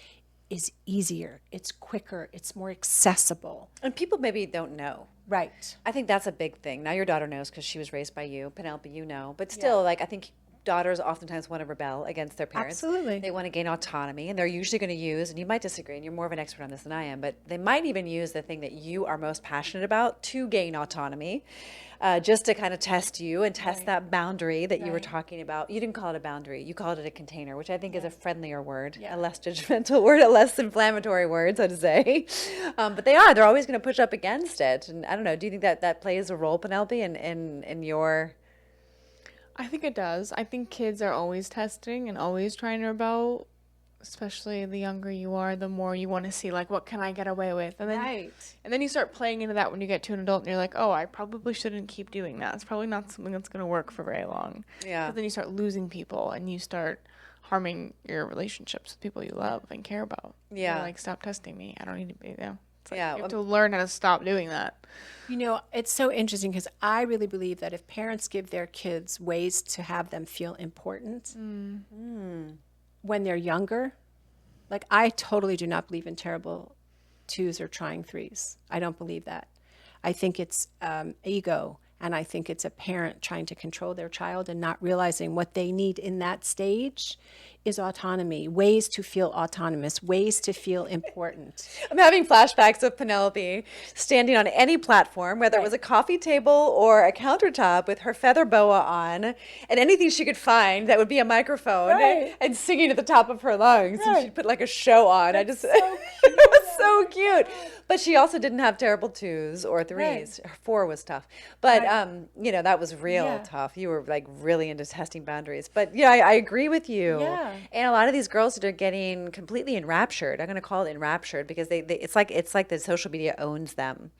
is easier, it's quicker, it's more accessible. And people maybe don't know. Right. I think that's a big thing. Now your daughter knows because she was raised by you. Penelope, you know. But still, like, I think daughters oftentimes want to rebel against their parents. Absolutely. They want to gain autonomy, and they're usually going to use, and you might disagree, and you're more of an expert on this than I am, but they might even use the thing that you are most passionate about to gain autonomy, just to kind of test you and test that boundary that you were talking about. You didn't call it a boundary. You called it a container, which I think is a friendlier word, a less judgmental word, a less inflammatory word, so to say. But they're always going to push up against it. And I don't know, do you think that plays a role, Penelope, in your... I think it does. I think kids are always testing and always trying to rebel, especially the younger you are, the more you want to see, like, what can I get away with? And then you start playing into that when you get to an adult and you're like, oh, I probably shouldn't keep doing that. It's probably not something that's going to work for very long. Yeah. But then you start losing people and you start harming your relationships with people you love and care about. Yeah. You're like, stop testing me. I don't need to be there. It's like, Yeah. you have to learn how to stop doing that. It's so interesting because I really believe that if parents give their kids ways to have them feel important when they're younger, like, I totally do not believe in terrible twos or trying threes. I don't believe that. I think it's ego, and I think it's a parent trying to control their child and not realizing what they need in that stage is autonomy, ways to feel autonomous, ways to feel important. I'm having flashbacks of Penelope standing on any platform, whether it was a coffee table or a countertop, with her feather boa on and anything she could find that would be a microphone, and singing at the top of her lungs. And she'd put like a show on. It was so cute. But she also didn't have terrible twos or threes. Her four was tough. But, that was real tough. You were like really into testing boundaries. But I agree with you. Yeah. And a lot of these girls that are getting completely enraptured, I'm going to call it enraptured, because it's like the social media owns them.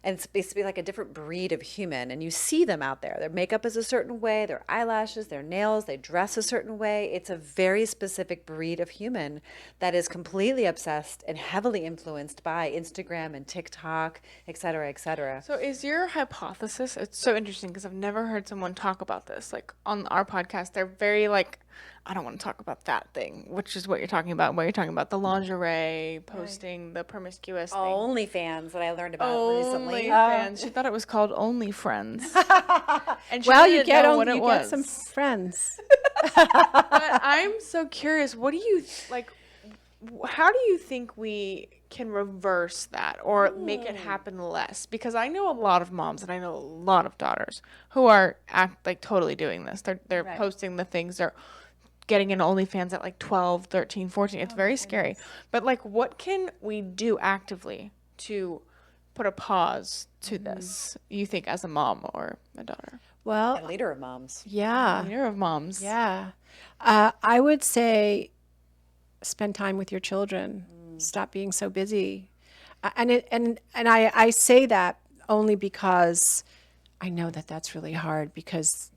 And it's basically like a different breed of human. And you see them out there. Their makeup is a certain way, their eyelashes, their nails, they dress a certain way. It's a very specific breed of human that is completely obsessed and heavily influenced by Instagram and TikTok, et cetera, et cetera. So is your hypothesis, it's so interesting because I've never heard someone talk about this. Like on our podcast, they're very like, I don't want to talk about that thing, which is what you're talking about. What you're talking about, the lingerie, posting the promiscuous thing. OnlyFans that I learned about recently. OnlyFans. She thought it was called Only Friends. And You get some friends. But I'm so curious. What do you like? How do you think we can reverse that or make it happen less? Because I know a lot of moms and I know a lot of daughters who are totally doing this. They're posting the things. They're getting into OnlyFans at like 12, 13, 14. It's very scary. But like, what can we do actively to put a pause to this, you think, as a mom or a daughter? Well, A leader of moms. yeah. Leader of moms. Yeah. I would say spend time with your children. Stop being so busy. And I say that only because I know that that's really hard, because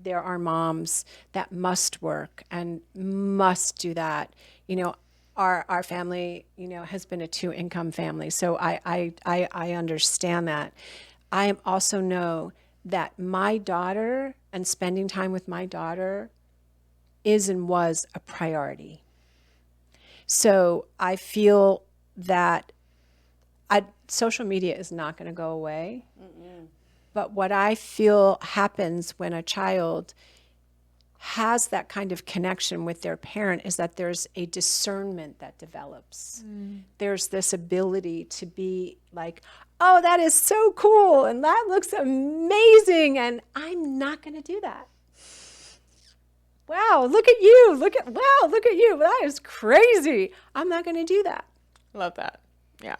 there are moms that must work and must do that. Our family, has been a 2-income family. So I understand that. I also know that my daughter and spending time with my daughter is and was a priority. So I feel that social media is not going to go away. But what I feel happens when a child has that kind of connection with their parent is that there's a discernment that develops. There's this ability to be like, oh, that is so cool, and that looks amazing, and I'm not going to do that. Wow, look at you. Look at you. That is crazy. I'm not going to do that. Love that. Yeah.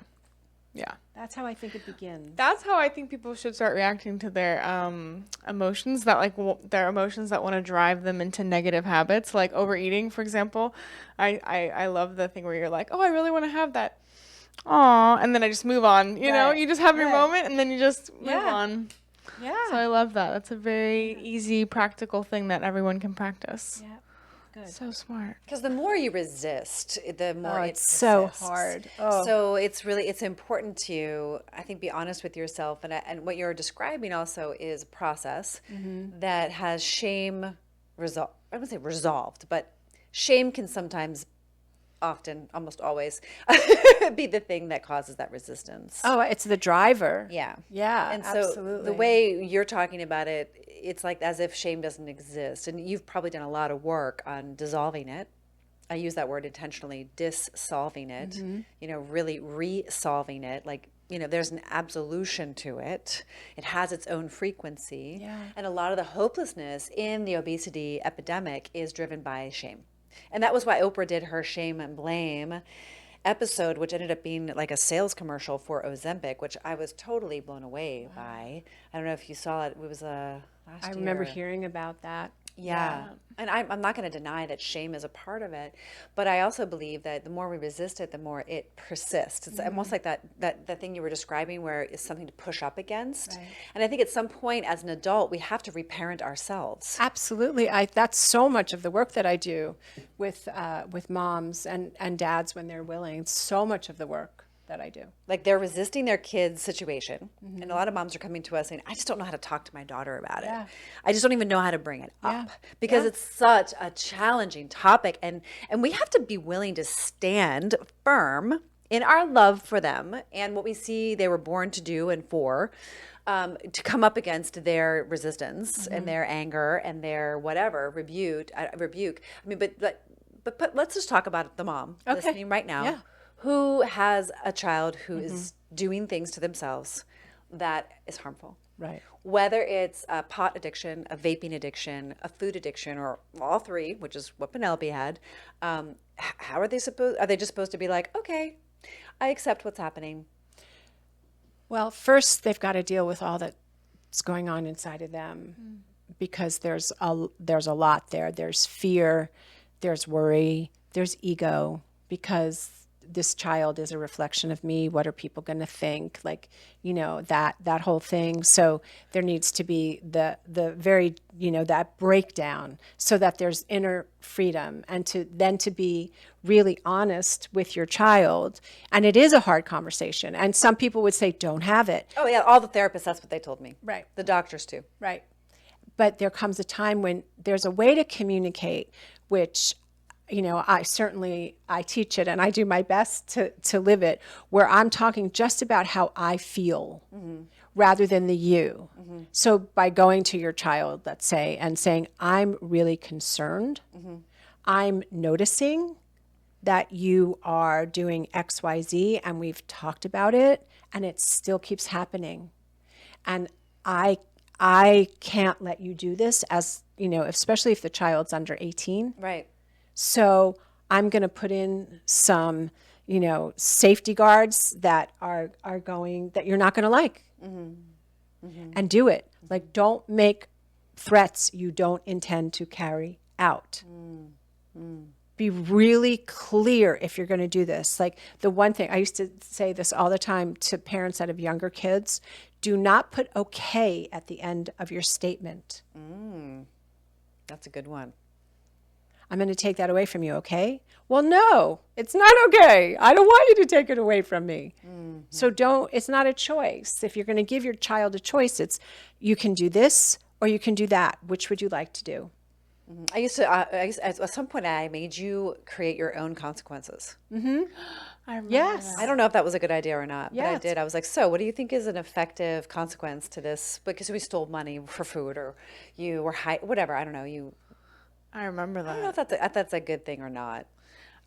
Yeah. That's how I think it begins. That's how I think people should start reacting to their emotions that their emotions that want to drive them into negative habits, like overeating, for example. I love the thing where you're like, oh, I really want to have that. Aw, and then I just move on. You know, you just have your moment and then you just move on. Yeah. So I love that. That's a very easy, practical thing that everyone can practice. Yeah. Good. So smart. Because the more you resist, the more it it's so persists. hard. Oh. So it's important to, I think, be honest with yourself. And what you're describing also is a process that has shame resolved. I wouldn't say resolved, but shame can sometimes, often, almost always, be the thing that causes that resistance. Oh, it's the driver. Yeah. Yeah, And so absolutely. the way you're talking about it, it's like as if shame doesn't exist. And you've probably done a lot of work on dissolving it. I use that word intentionally, dissolving it, really resolving it. Like, there's an absolution to it. It has its own frequency. Yeah. And a lot of the hopelessness in the obesity epidemic is driven by shame. And that was why Oprah did her shame and blame episode, which ended up being like a sales commercial for Ozempic, which I was totally blown away by. I don't know if you saw it. It was last year. I remember hearing about that. Yeah. And I'm not going to deny that shame is a part of it, but I also believe that the more we resist it, the more it persists. It's almost like that thing you were describing where it's something to push up against. Right. And I think at some point as an adult, we have to reparent ourselves. Absolutely. That's so much of the work that I do with moms and dads when they're willing. It's so much of the work that I do. Like they're resisting their kids' situation. And a lot of moms are coming to us saying, I just don't know how to talk to my daughter about it. I just don't even know how to bring it up because it's such a challenging topic. And we have to be willing to stand firm in our love for them and what we see they were born to do and for, to come up against their resistance and their anger and their whatever, rebuke. I mean, but let's just talk about the mom listening right now. Yeah. Who has a child who is doing things to themselves that is harmful. Right. Whether it's a pot addiction, a vaping addiction, a food addiction, or all three, which is what Penelope had, how are they just supposed to be like, okay, I accept what's happening? Well, first they've got to deal with all that's going on inside of them because there's a lot there. There's fear, there's worry, there's ego because this child is a reflection of me. What are people going to think? Like, that whole thing. So there needs to be the very, that breakdown so that there's inner freedom and to be really honest with your child. And it is a hard conversation. And some people would say, don't have it. Oh yeah. All the therapists, that's what they told me. Right. The doctors too. Right. But there comes a time when there's a way to communicate, which I teach it and I do my best to live it, where I'm talking just about how I feel rather than the you. So by going to your child, let's say, and saying, I'm really concerned, I'm noticing that you are doing X, Y, Z, and we've talked about it, and it still keeps happening. And I can't let you do this as, especially if the child's under 18. Right. So I'm going to put in some, safety guards that are going, that you're not going to like. And do it. Like, don't make threats you don't intend to carry out. Be really clear if you're going to do this. Like the one thing, I used to say this all the time to parents that have younger kids, do not put okay at the end of your statement. That's a good one. I'm going to take that away from you, okay? Well, no, it's not okay. I don't want you to take it away from me. So it's not a choice. If you're going to give your child a choice, it's you can do this or you can do that. Which would you like to do? I used to, at some point I made you create your own consequences. Yes. I don't know if that was a good idea or not, but I Yes. did. I was like, so what do you think is an effective consequence to this? Because we stole money for food or you were whatever. I don't know. I remember that. I don't know if that's a good thing or not.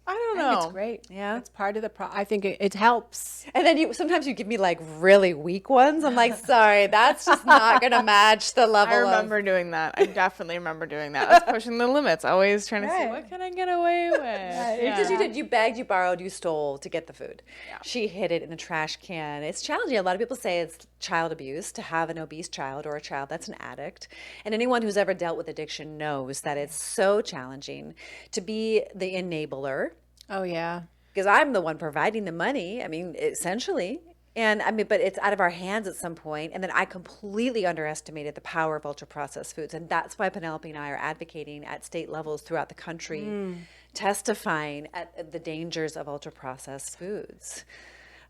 I don't I think know. it's great. Yeah. It's part of the I think it helps. And then sometimes you give me like really weak ones. I'm like, sorry, that's just not gonna match the level I remember doing that. I definitely remember doing that. That's pushing the limits. Always trying to see, Right. what can I get away with? Because Yeah. you begged, you borrowed, you stole to get the food. She hid it in a trash can. It's challenging. A lot of people say it's child abuse to have an obese child or a child that's an addict. And anyone who's ever dealt with addiction knows that it's so challenging to be the enabler, Oh yeah. because I'm the one providing the money. I mean, essentially. And I mean, but it's out of our hands at some point. And then I completely underestimated the power of ultra processed foods. And that's why Penelope and I are advocating at state levels throughout the country, testifying at the dangers of ultra processed foods.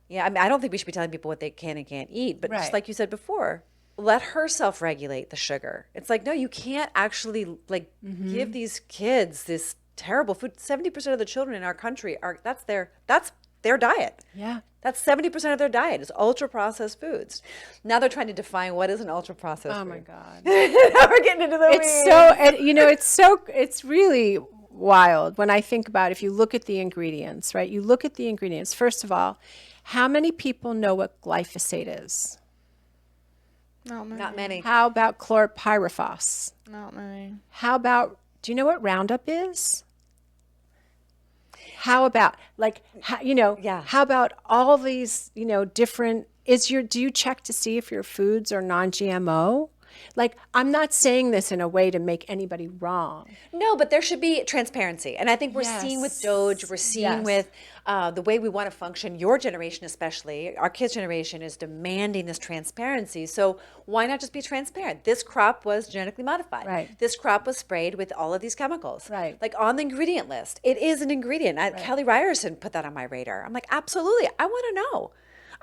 Yeah, I mean, I don't think we should be telling people what they can and can't eat, but just Right. like you said before, let her self-regulate the sugar. It's like, no, you can't actually like give these kids this terrible food. 70% of the children in our country that's their diet. Yeah. That's 70% of their diet is ultra processed foods. Now they're trying to define what is an ultra processed Oh food. my God. Now we're getting into the weeds. It's really wild when I think about if you look at the ingredients, right? You look at the ingredients. First of all, how many people know what glyphosate is? Not many. Not many. How about chlorpyrifos? Not many. How about, do you know what Roundup is? How about Yeah. how about all these, different, do you check to see if your foods are non-GMO? Like, I'm not saying this in a way to make anybody wrong. No, but there should be transparency. And I think we're seeing with Yes. Doge, we're seeing Yes. with the way we want to function. Your generation, especially, our kids' generation, is demanding this transparency. So why not just be transparent? This crop was genetically modified. Right. This crop was sprayed with all of these chemicals. Right. Like on the ingredient list, it is an ingredient. Kelly Ryerson put that on my radar. I'm like, absolutely. I want to know.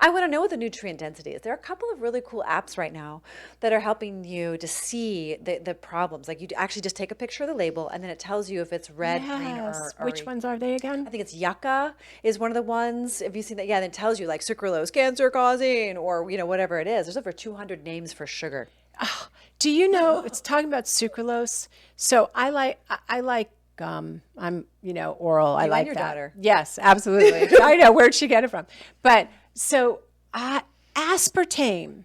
I want to know what the nutrient density is. There are a couple of really cool apps right now that are helping you to see the problems. Like you actually just take a picture of the label and then it tells you if it's red, green, Yes. or Which ones are they again? I think it's yucca is one of the ones. Have you seen that? Yeah, and it tells you like sucralose cancer causing or whatever it is. There's over 200 names for sugar. Do you know, it's talking about sucralose. So I like I'm, oral. I and like your that. daughter. Yes, absolutely. I know, where'd she get it from? But so aspartame,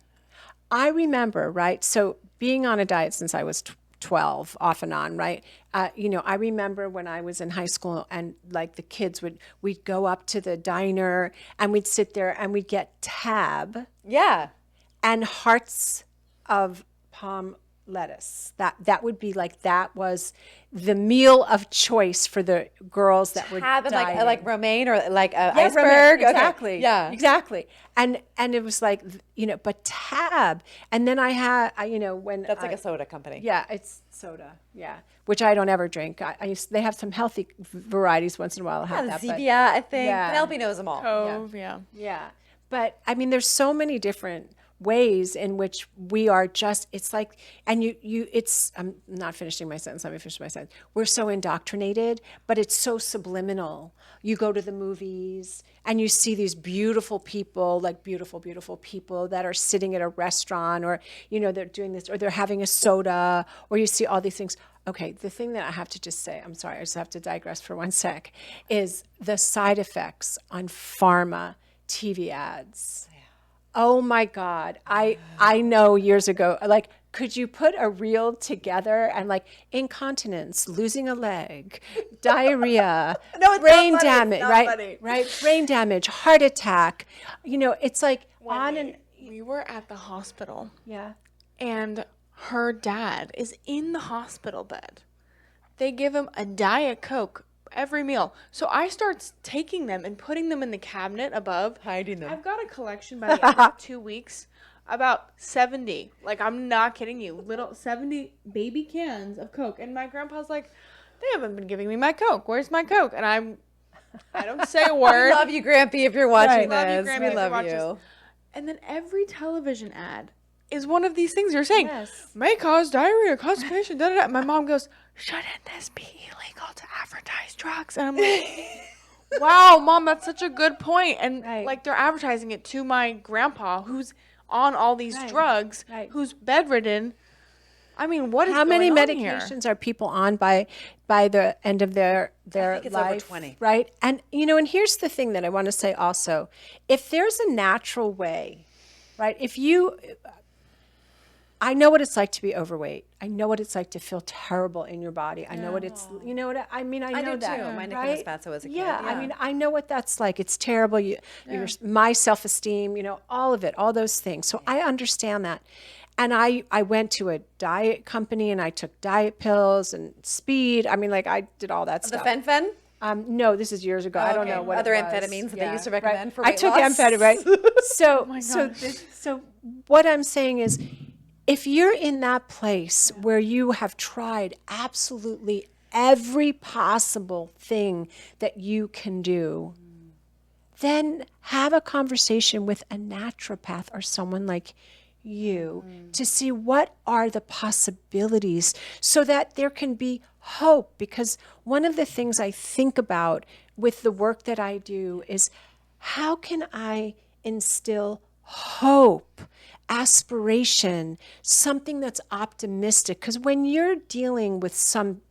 I remember, right? So being on a diet since I was 12 off and on, right? I remember when I was in high school and like the kids we'd go up to the diner and we'd sit there and we'd get tab Yeah. and hearts of palm lettuce. That would be like, that was the meal of choice for the girls that were Have dieting. like romaine or like Yeah, iceberg. Okay. exactly. Yeah. exactly. And it was like, but tab. And then I had, when That's like a soda company. yeah, it's soda. Yeah, which I don't ever drink. They have some healthy varieties once in a while. I'll have Yeah, that. but- Zevia, I think. Yeah. Penelope knows them all. Cove, yeah. Yeah. But I mean, there's so many different ways in which we are just, it's like, and I'm not finishing my sentence. Let me finish my sentence. We're so indoctrinated, but it's so subliminal. You go to the movies and you see these beautiful people, like beautiful, beautiful people that are sitting at a restaurant or, they're doing this or they're having a soda or you see all these things. Okay, the thing that I have to just say, I'm sorry, I just have to digress for 1 sec, is the side effects on pharma TV ads. Oh my God. I know years ago, like, could you put a reel together and like incontinence, losing a leg, diarrhea, No, it's brain not funny. It's damage, not right? funny. Right? Brain damage, heart attack. It's like on and We were at the hospital yeah. and her dad is in the hospital bed. They give him a Diet Coke every meal. So I start taking them and putting them in the cabinet above. Hiding them. I've got a collection by the end of 2 weeks, about 70. Like, I'm not kidding you. Little 70 baby cans of Coke. And my grandpa's like, they haven't been giving me my Coke. Where's my Coke? And I don't say a word. We love you, Grampy, if you're watching Love you, this. Grampy, We if you love watch you. this. And then every television ad is one of these things you're saying. Yes. May cause diarrhea, constipation, da da da. My mom goes, shouldn't this be illegal to advertise drugs? And I'm like, wow, Mom, that's such a good point. And Right. like they're advertising it to my grandpa who's on all these Right. drugs, Right. who's bedridden. I mean, what is How many going on here? medications are people on by the end of their think it's over life? 20. Right? And and here's the thing that I want to say also. If there's a natural way, right? I know what it's like to be overweight. I know what it's like to feel terrible in your body. I know what it's, what I mean? I know do that. too. My Nick right? was fat, so as a kid. Yeah, I Yeah. mean, I know what that's like. It's terrible. My self-esteem, all of it, all those things. So I understand that. And I went to a diet company and I took diet pills and speed. I mean, like I did all that The stuff. fen? No, this is years ago. I don't know what Other it was. amphetamines that they used to recommend for I weight took loss. amphetamine, right? So what I'm saying is, if you're in that place where you have tried absolutely every possible thing that you can do, then have a conversation with a naturopath or someone like you to see what are the possibilities so that there can be hope. Because one of the things I think about with the work that I do is, how can I instill hope, aspiration, something that's optimistic? Because when you're dealing with some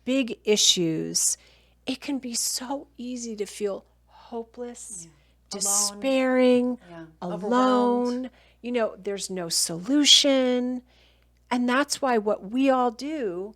big issues, it can be so easy to feel hopeless, despairing, alone. There's no solution. And that's why what we all do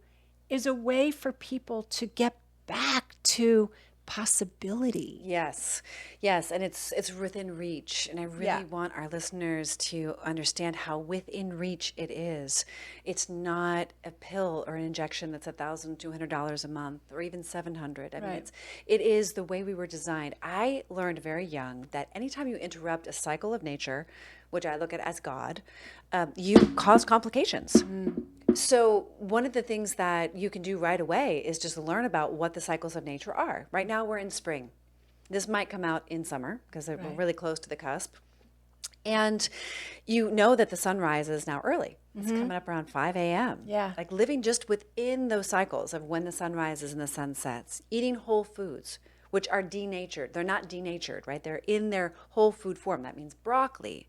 is a way for people to get back to possibility. Yes, and it's within reach, and I really want our listeners to understand how within reach it is. It's not a pill or an injection that's $1,200 a month, or even $700. I mean, it is the way we were designed. I learned very young that anytime you interrupt a cycle of nature, which I look at as God, you cause complications. So one of the things that you can do right away is just learn about what the cycles of nature are. Right now we're in spring. This might come out in summer because we're really close to the cusp. And you know that the sunrise is now early. It's coming up around 5 a.m. Yeah. Like living just within those cycles of when the sun rises and the sun sets. Eating whole foods, which are denatured. They're not denatured, right? They're in their whole food form. That means broccoli.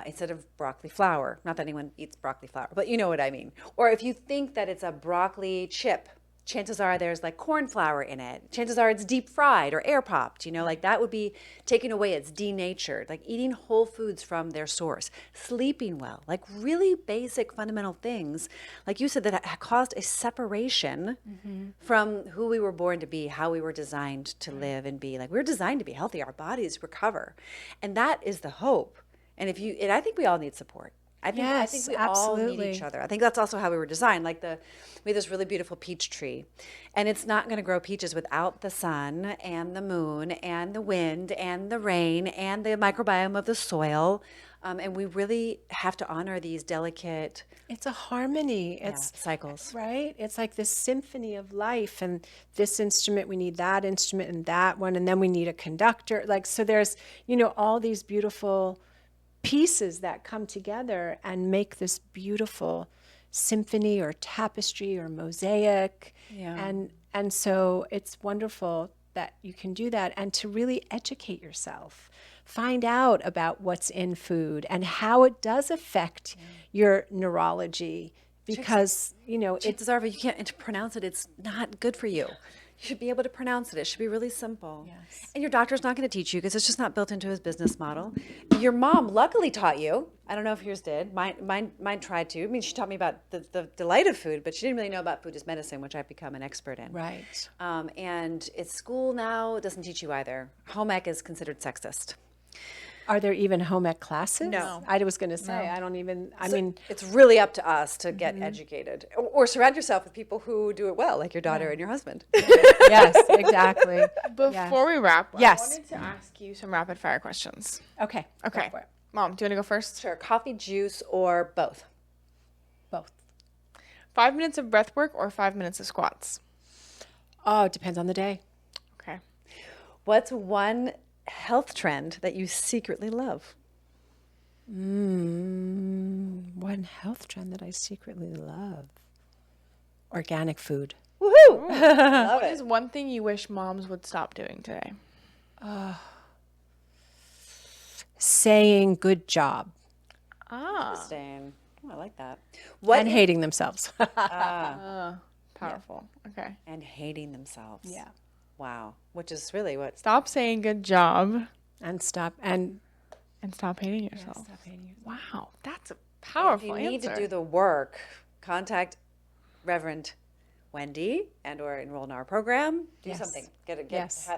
Instead of broccoli flour. Not that anyone eats broccoli flour, but you know what I mean. Or if you think that it's a broccoli chip, chances are there's like corn flour in it. Chances are it's deep fried or air popped, like that would be taking away, it's denatured. Like eating whole foods from their source, sleeping well, like really basic fundamental things, like you said, that caused a separation from who we were born to be, how we were designed to live and be. Like we're designed to be healthy, our bodies recover. And that is the hope. And I think we all need support. I think we all need each other. I think that's also how we were designed. Like we have this really beautiful peach tree, and it's not going to grow peaches without the sun and the moon and the wind and the rain and the microbiome of the soil. And we really have to honor these delicate. It's a harmony. It's cycles, right? It's like this symphony of life, and this instrument, we need that instrument and that one, and then we need a conductor. Like, so there's, all these beautiful pieces that come together and make this beautiful symphony or tapestry or mosaic. And so it's wonderful that you can do that, and to really educate yourself. Find out about what's in food and how it does affect your neurology, because chances are, if you can't pronounce it, it's not good for you. You should be able to pronounce it. It should be really simple. Yes. And your doctor's not going to teach you because it's just not built into his business model. Your mom luckily taught you. I don't know if yours did. Mine tried to. I mean, she taught me about the delight of food, but she didn't really know about food as medicine, which I've become an expert in. Right. And it's school now. It doesn't teach you either. Home ec is considered sexist. Are there even home ec classes? No. I was going to say, I don't even, I mean. It's really up to us to get educated, or surround yourself with people who do it well, like your daughter and your husband. Yes, exactly. Before we wrap, I wanted to ask you some rapid fire questions. Okay. Okay. Go for it. Mom, do you want to go first? Sure. Coffee, juice, or both? Both. 5 minutes of breath work or 5 minutes of squats? Oh, it depends on the day. Okay. What's one health trend that you secretly love? One health trend that I secretly love. Organic food. Woohoo! Love What it. is one thing you wish moms would stop doing today? Saying good job. Ah. Interesting. Oh, I like that. What And hating themselves. Powerful. Okay. and hating themselves. Yeah. Wow. Which is really what. Stop saying good job And stop and and stop hating yourself. stop hating yourself. Wow, that's a If powerful you need answer. to do the work, contact Reverend Wendy and or enroll in our program. Do Yes. something. Get Yes.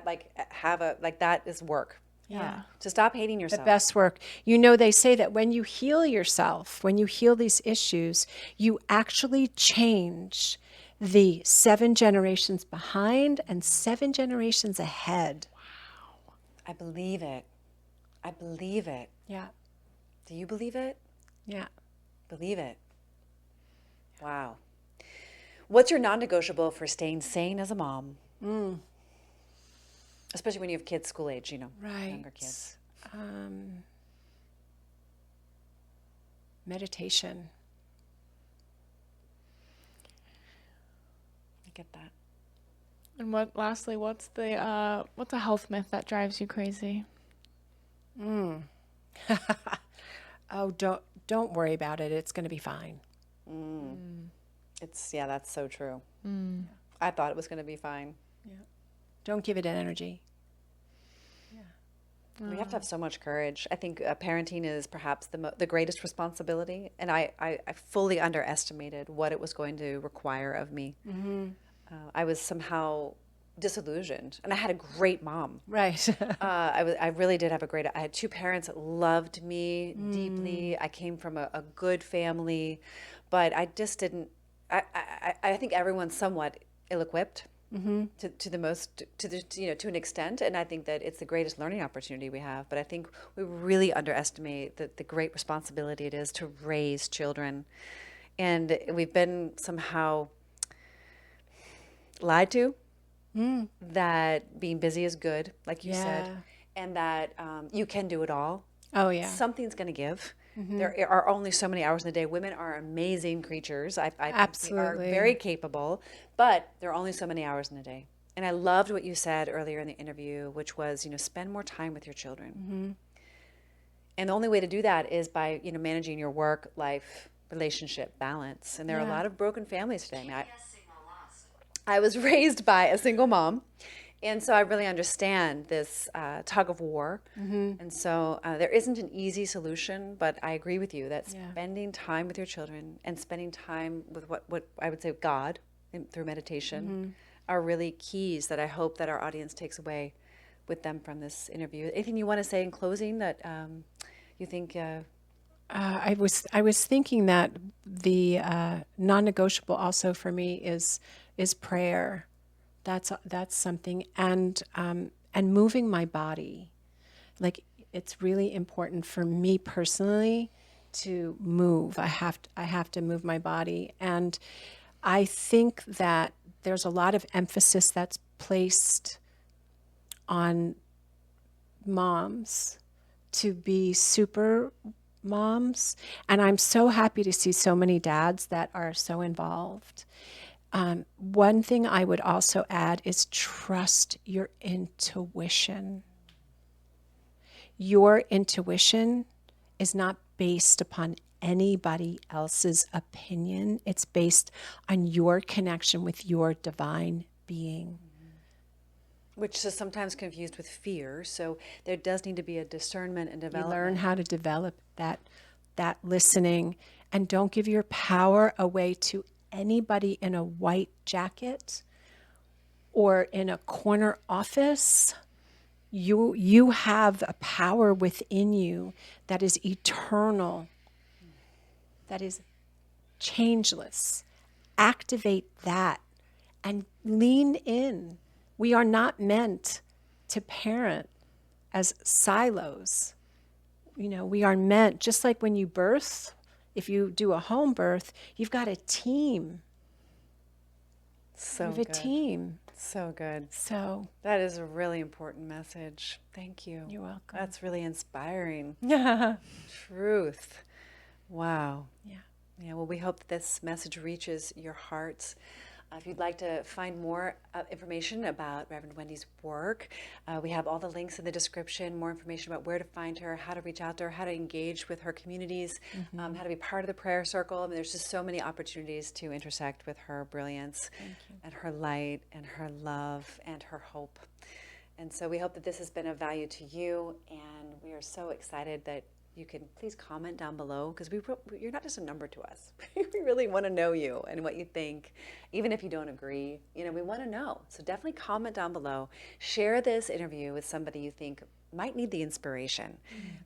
have a that is work. Yeah. To stop hating The yourself. best work. You know, they say that when you heal yourself, when you heal these issues, you actually change the 7 generations behind and 7 generations ahead. I believe it. I believe it. Yeah. Do you believe it? Yeah. Believe it. Wow. What's your non-negotiable for staying sane as a mom? Especially when you have kids school age, Right. younger kids. Meditation. I get that. And lastly, what's a health myth that drives you crazy? Oh, don't worry about it. It's going to be fine. That's so true. I thought it was going to be fine. Don't give it energy. We have to have so much courage. I think parenting is perhaps the greatest responsibility, and I fully underestimated what it was going to require of me. I was somehow disillusioned, and I had a great mom. Right. I really did have I had 2 parents that loved me deeply. I came from a good family, but I just didn't. I think everyone's somewhat ill-equipped to an extent, and I think that it's the greatest learning opportunity we have. But I think we really underestimate the great responsibility it is to raise children, and we've been somehow lied to that being busy is good, like you said, and that you can do it all. Oh, yeah. Something's going to give. There are only so many hours in a day. Women are amazing creatures. I think they are Absolutely. very capable, but there are only so many hours in a day. And I loved what you said earlier in the interview, which was, spend more time with your children. And the only way to do that is by, managing your work, life, relationship balance. And there are a lot of broken families today. I was raised by a single mom, and so I really understand this tug of war. And so there isn't an easy solution, but I agree with you that spending time with your children and spending time with what I would say God through meditation are really keys that I hope that our audience takes away with them from this interview. Anything you want to say in closing that you think? I was thinking that the non-negotiable also for me is prayer. That's something, and moving my body. Like, it's really important for me personally to move. I have to move my body, and I think that there's a lot of emphasis that's placed on moms to be super moms, and I'm so happy to see so many dads that are so involved. One thing I would also add is trust your intuition. Your intuition is not based upon anybody else's opinion. It's based on your connection with your divine being. Which is sometimes confused with fear. So there does need to be a discernment and You development. learn how to develop that listening, and don't give your power away to anybody in a white jacket or in a corner office. You have a power within you that is eternal, that is changeless. Activate that and lean in. We are not meant to parent as silos. We are meant, just like when you birth, if you do a home birth, you've got a team. So You have a good. team. So good. So That is a really important message. Thank you. you're welcome. That's really inspiring. Yeah. Truth. Wow. Yeah. Yeah, well, we hope that this message reaches your hearts. If you'd like to find more information about Reverend Wendy's work, we have all the links in the description, more information about where to find her, how to reach out to her, how to engage with her communities, how to be part of the prayer circle. I mean, there's just so many opportunities to intersect with her brilliance and her light and her love and her hope. And so we hope that this has been of value to you, and we are so excited that you can please comment down below, because you're not just a number to us. We really want to know you and what you think, even if you don't agree. You know, we want to know. So definitely comment down below. Share this interview with somebody you think might need the inspiration,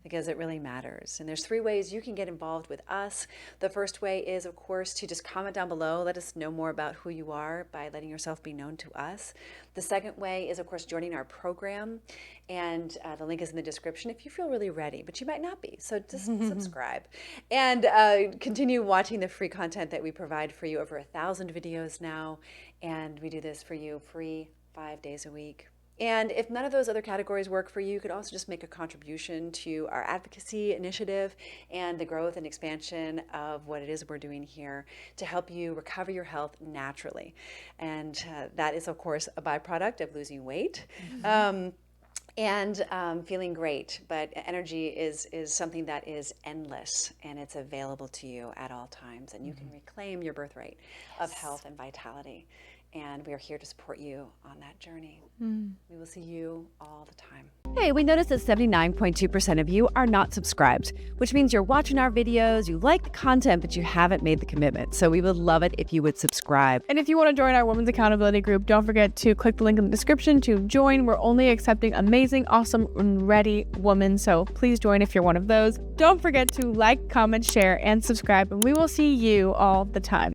because it really matters. And there's 3 ways you can get involved with us. The first way is, of course, to just comment down below. Let us know more about who you are by letting yourself be known to us. The second way is, of course, joining our program. And the link is in the description if you feel really ready, but you might not be. So just subscribe and continue watching the free content that we provide for you. Over 1,000 videos now. And we do this for you free 5 days a week. And if none of those other categories work for you, you could also just make a contribution to our advocacy initiative and the growth and expansion of what it is we're doing here to help you recover your health naturally. And that is, of course, a byproduct of losing weight. And feeling great, but energy is something that is endless, and it's available to you at all times, and you can reclaim your birthright of health and vitality. And we are here to support you on that journey. We will see you all the time. Hey, we noticed that 79.2% of you are not subscribed, which means you're watching our videos, you like the content, but you haven't made the commitment. So we would love it if you would subscribe. And if you want to join our Women's Accountability Group, don't forget to click the link in the description to join. We're only accepting amazing, awesome, and ready women. So please join if you're one of those. Don't forget to like, comment, share, and subscribe. And we will see you all the time.